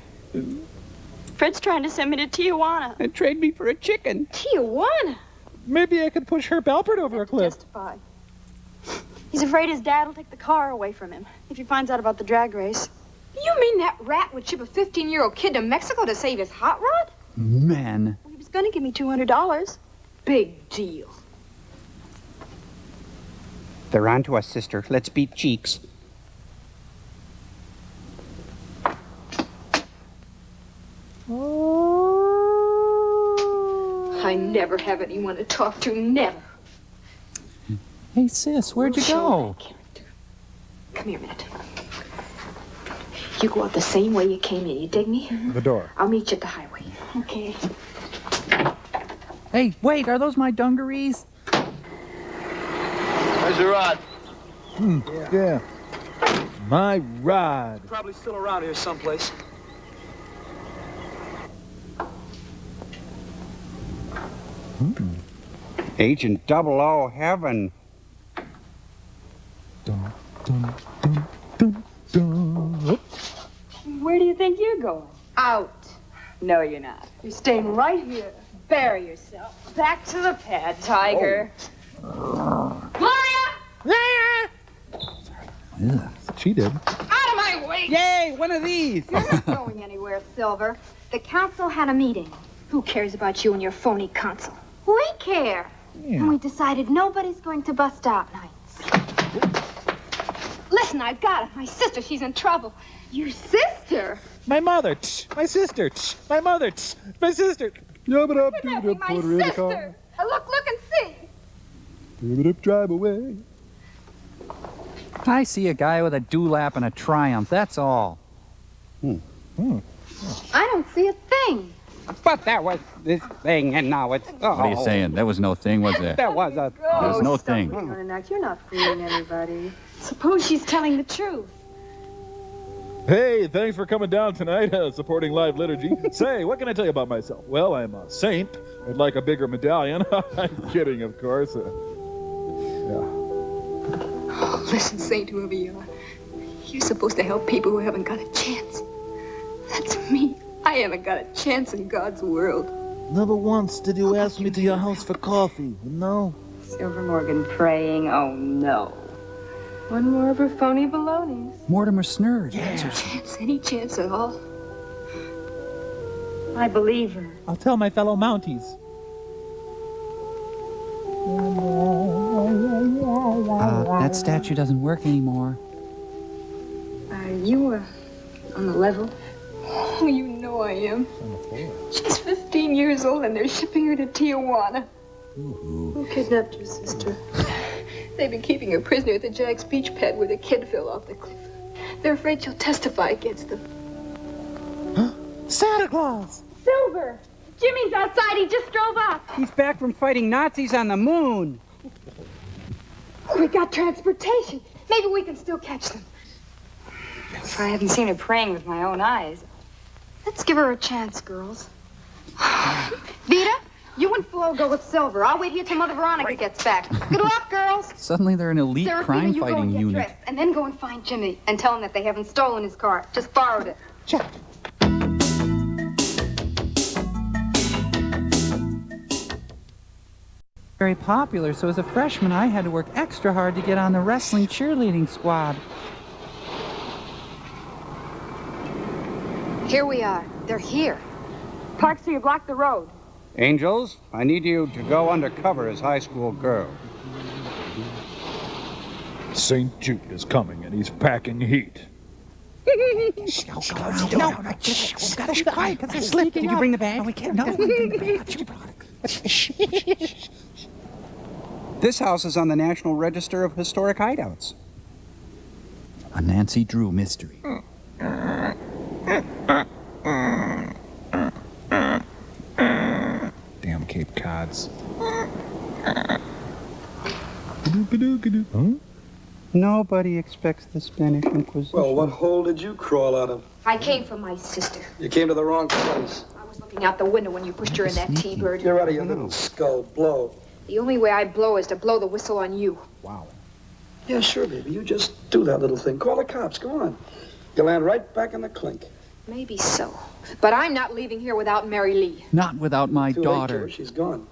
Fred's trying to send me to Tijuana. And trade me for a chicken. Tijuana? Maybe I could push Herb Alpert over a cliff. Justify. He's afraid his dad will take the car away from him if he finds out about the drag race. You mean that rat would ship a 15-year-old kid to Mexico to save his hot rod? Men. Well, he was going to give me $200. Big deal. They're on to us, sister. Let's beat cheeks. I never have anyone to talk to, never. Hey, sis, where'd you go? Come here a minute. You go out the same way you came in, you dig me? The door. I'll meet you at the highway. Okay. Hey, wait, are those my dungarees? Where's your rod? Yeah. My rod. Probably still around here someplace. Agent 00 Heaven. Dun, dun, dun, dun, dun. Where do you think you're going? Out. No, you're not. You're staying right here. Bury yourself. Back to the pad, Tiger. Gloria! Ugh. She did. Out of my way! Yay, one of these. You're not going anywhere, Silver. The council had a meeting. Who cares about you and your phony council? We care. Yeah. And we decided nobody's going to bust out nights. Listen, I've got it. My sister, she's in trouble. Your sister? My mother. My sister. My mother. My sister. Yabba-dub, Kidnapping my sister. Look and see. Yabba-dub, drive away. I see a guy with a dewlap and a Triumph, that's all. I don't see a thing. But that was this thing, and now it's... What are you saying? There was no thing, was there? There was a... There's no thing. You're not fooling anybody. Suppose she's telling the truth. Hey, thanks for coming down tonight, supporting Live Liturgy. Say, what can I tell you about myself? Well, I'm a saint. I'd like a bigger medallion. I'm kidding, of course. Yeah. Oh, listen, Saint, whoever you are. You're supposed to help people who haven't got a chance. That's me. I haven't got a chance in God's world. Never once did you ask me to your house for coffee, no? Silver Morgan praying, oh no. One more of her phony balonies. Mortimer Snurd. Any chance at all? I believe her. I'll tell my fellow Mounties. That statue doesn't work anymore. Are you on the level? Oh, you know know I am. She's 15 years old and they're shipping her to Tijuana. Who kidnapped your sister? They've been keeping her prisoner at the Jack's Beach pad where the kid fell off the cliff. They're afraid she'll testify against them. Santa Claus! Silver! Jimmy's outside. He just drove up. He's back from fighting Nazis on the moon. We got transportation. Maybe we can still catch them. If I hadn't seen her praying with my own eyes. Let's give her a chance, girls. Vita, you and Flo go with Silver. I'll wait here till Mother Veronica gets back. Good luck, girls. Suddenly they're an elite Serafina, crime-fighting you go and get unit. dressed, and then go and find Jimmy and tell him that they haven't stolen his car, just borrowed it. Very popular, so as a freshman I had to work extra hard to get on the wrestling cheerleading squad. Here we are. They're here. Park so you block the road. Angels, I need you to go undercover as high school girls. St. Jude is coming and he's packing heat. No, gotta be quiet because they're slipping. Did you bring the bag? No, we can't. No, we didn't bring the bag. You brought it. This house is on the National Register of Historic Hideouts. A Nancy Drew mystery. Damn Cape Cods. Nobody expects the Spanish Inquisition. Well, what hole did you crawl out of? I came for my sister. You came to the wrong place. I was looking out the window when you pushed her in that T-bird. You're out of your little skull. Blow. The only way I blow is to blow the whistle on you. Wow. Yeah, sure, baby. You just do that little thing. Call the cops. Go on. You'll land right back in the clink. Maybe so. But I'm not leaving here without Mary Lee. Not without my Too late, daughter. killer. She's gone.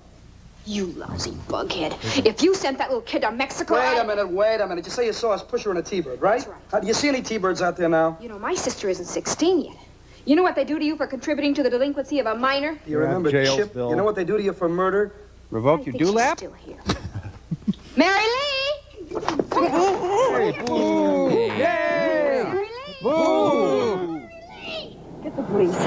You lousy bughead. If you sent that little kid to Mexico, Wait a minute. You say you saw us push her in a T-bird, right? That's right. Do you see any T-birds out there now? You know, my sister isn't 16 yet. You know what they do to you for contributing to the delinquency of a minor? Do you remember Chip? Bill. You know what they do to you for murder? Revoke your dewlap? Still here. Mary Lee! Hey, boo! Yay! Mary Lee! Boo! Get the police.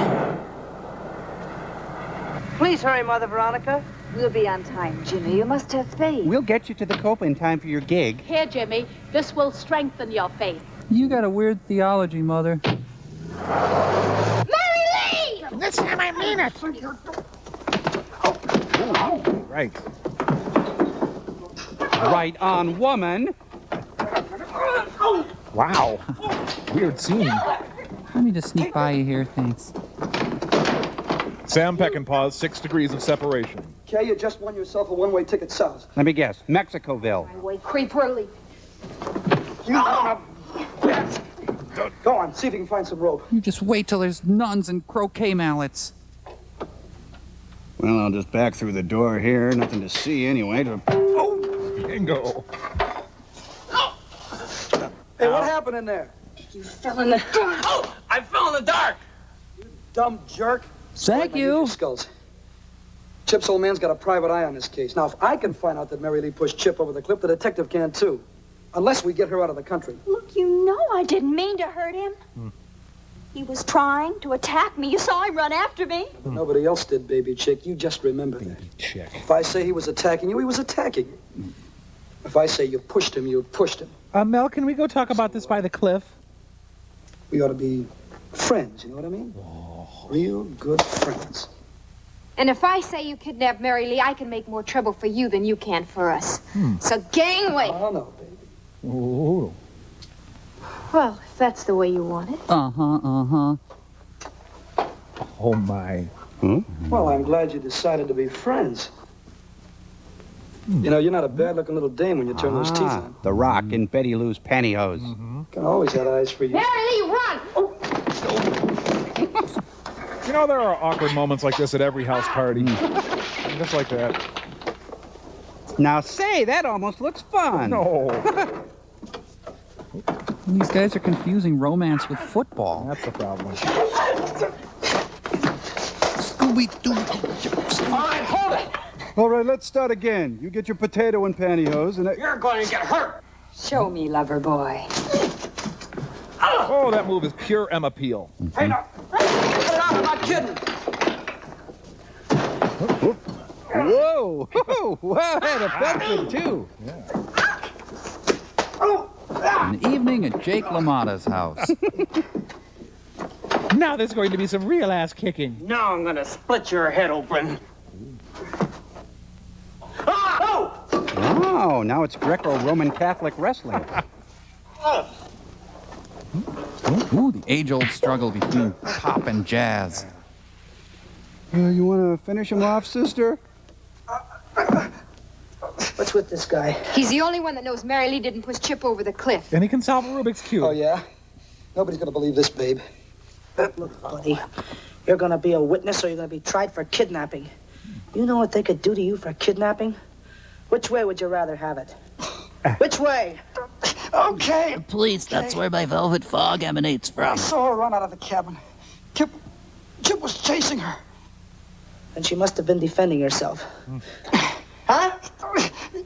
Please hurry, Mother Veronica. We'll be on time, Jimmy. You must have faith. We'll get you to the Copa in time for your gig. Here, Jimmy. This will strengthen your faith. You got a weird theology, Mother. Mary Lee! This time I mean it. Right. Right on, woman. Wow. Weird scene. Let me just sneak by you here, thanks. Sam Peckinpah's 6 degrees of separation. Okay, you just won yourself a one-way ticket south. Let me guess. Mexicoville. Highway creep, we're leaving. Go on, see if you can find some rope. You just wait till there's nuns and croquet mallets. Well, I'll just back through the door here. Nothing to see anyway. Bingo. Hey, what happened in there? You fell in the... Oh, I fell in the dark. Dumb jerk. Thank you. Skulls. Chip's old man's got a private eye on this case. Now, if I can find out that Mary Lee pushed Chip over the cliff, the detective can too. Unless we get her out of the country. Look, you know I didn't mean to hurt him. He was trying to attack me. You saw him run after me. But nobody else did, baby chick. You just remember that. Chick. If I say he was attacking you, he was attacking you. If I say you pushed him, you pushed him. Mel, can we go talk about this by the cliff? We ought to be friends, you know what I mean? Real good friends. And if I say you kidnapped Mary Lee, I can make more trouble for you than you can for us. So gangway. Oh, no, baby. Oh. Well, if that's the way you want it. Uh-huh. Oh, my. Well, I'm glad you decided to be friends. You know, you're not a bad-looking little dame when you turn those teeth on. The Rock in Betty Lou's pantyhose. Can always had eyes for you. Mary Lee, run! You know, there are awkward moments like this at every house party. Just like that. Now, say, that almost looks fun. No. These guys are confusing romance with football. That's the problem. Scooby-Doo. All right, hold it. All right, let's start again. You get your potato and pantyhose, and You're going to get hurt. Show me, lover boy. Oh, that move is pure Emma Peel. Hey, no. Cut it out. I'm not kidding. Whoa! Wow, that felt good, too. An evening at Jake LaMotta's house. Now there's going to be some real ass kicking. Now I'm gonna split your head open. Oh, now it's Greco-Roman Catholic wrestling. Ooh, the age-old struggle between pop and jazz. You want to finish him off, sister? What's with this guy? He's the only one that knows Mary Lee didn't push Chip over the cliff. And he can solve a Rubik's Cube. Oh, yeah? Nobody's gonna believe this, babe. Look, buddy, you're gonna be a witness or you're gonna be tried for kidnapping. You know what they could do to you for kidnapping? Which way would you rather have it? Which way? Okay. Police, that's where my velvet fog emanates I from. saw her run out of the cabin. Chip was chasing her. And she must have been defending herself. Huh?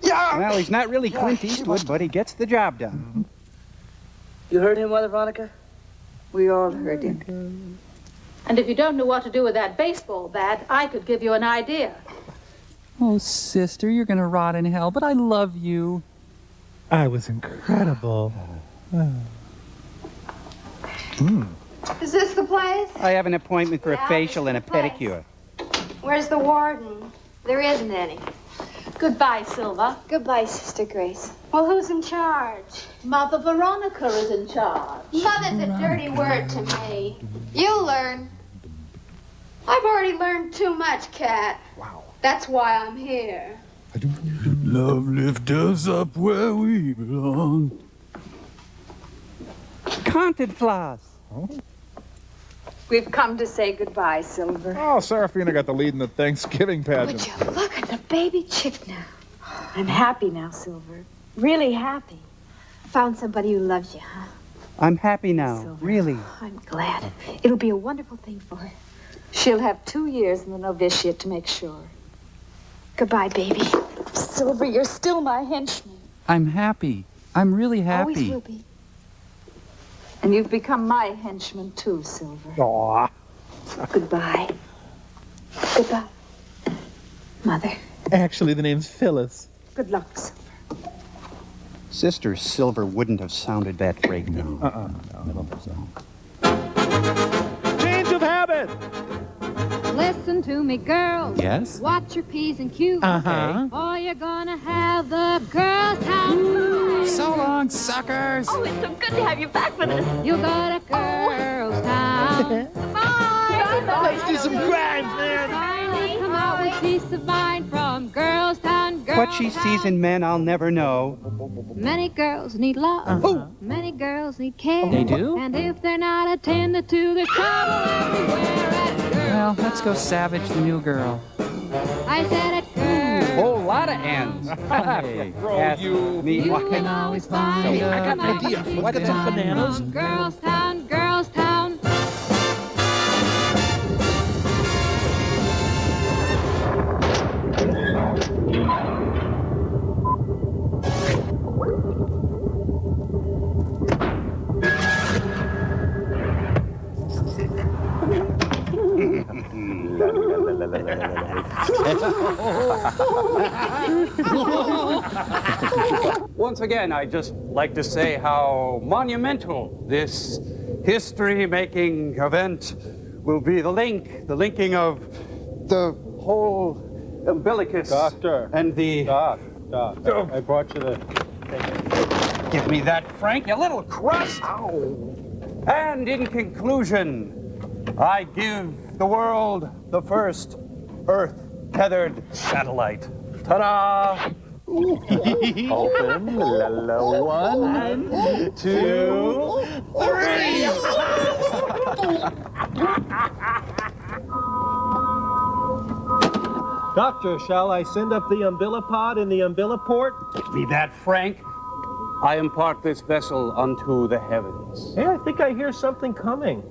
Yeah. Well, he's not really Clint Eastwood, but he gets the job done. You heard him, Mother Veronica? We all heard him. And if you don't know what to do with that baseball bat, I could give you an idea. Oh, sister, you're gonna rot in hell, but I love you. I was incredible. Is this the place? I have an appointment for a Yeah, facial and a this is the place. pedicure. Where's the warden? There isn't any. Goodbye, Silva. Goodbye, Sister Grace. Well, who's in charge? Mother Veronica is in charge. Mother's a dirty word to me. You'll learn. I've already learned too much, Cat. Wow. That's why I'm here. Love lift us up where we belong. Content floss. We've come to say goodbye, Silver. Oh, Serafina got the lead in the Thanksgiving pageant. Would you look at the baby chick now? I'm happy now, Silver. Really happy. Found somebody who loves you, huh? I'm happy now, Silver. really. I'm glad. It'll be a wonderful thing for her. She'll have 2 years in the novitiate to make sure. Goodbye, baby. Silver, you're still my henchman. I'm happy. I'm really happy. Always will be. And you've become my henchman, too, Silver. Aw. Goodbye. Goodbye. Mother. Actually, the name's Phyllis. Good luck, Silver. Sister Silver wouldn't have sounded that great, though. I don't think so. Change of habit! Listen to me, girls. Yes? Watch your P's and Q's. Uh-huh. Or you're gonna have the girls' town. So long, suckers! Oh, it's so good to have you back with us. You got a girls' town. Bye. Let's do some crimes, man. Finally come out with peace of mind from girls' town, girls' What she sees in men, I'll never know. Many girls need love. Many girls need care. They do? And if they're not attended to, there's trouble everywhere at girls' Well, let's go savage the new girl. I said at girls' Whole lot of ends. Hey. Ask me You what can always find Hey, I got an idea. Let's get some bananas. Girls' town, girls' town. Once again, I'd just like to say how monumental this history-making event will be. The linking of the whole umbilicus. Doctor. And the... Doc, I brought you the... Give me that, Frank, you little crust! Ow. And in conclusion, I give the world the first Earth-tethered satellite. Ta-da! Open, la la, 1, 2, 3. Doctor, shall I send up the umbilipod in the umbiliport? Give me that, Frank. I impart this vessel unto the heavens. Hey, I think I hear something coming.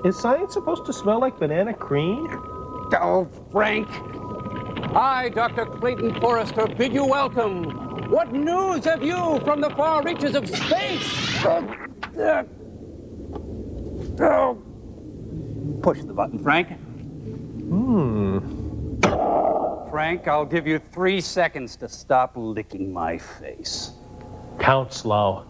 Is science supposed to smell like banana cream? Oh, Frank. I, Dr. Clayton Forrester, bid you welcome. What news have you from the far reaches of space? Push the button, Frank. Frank, I'll give you 3 seconds to stop licking my face. Count slow.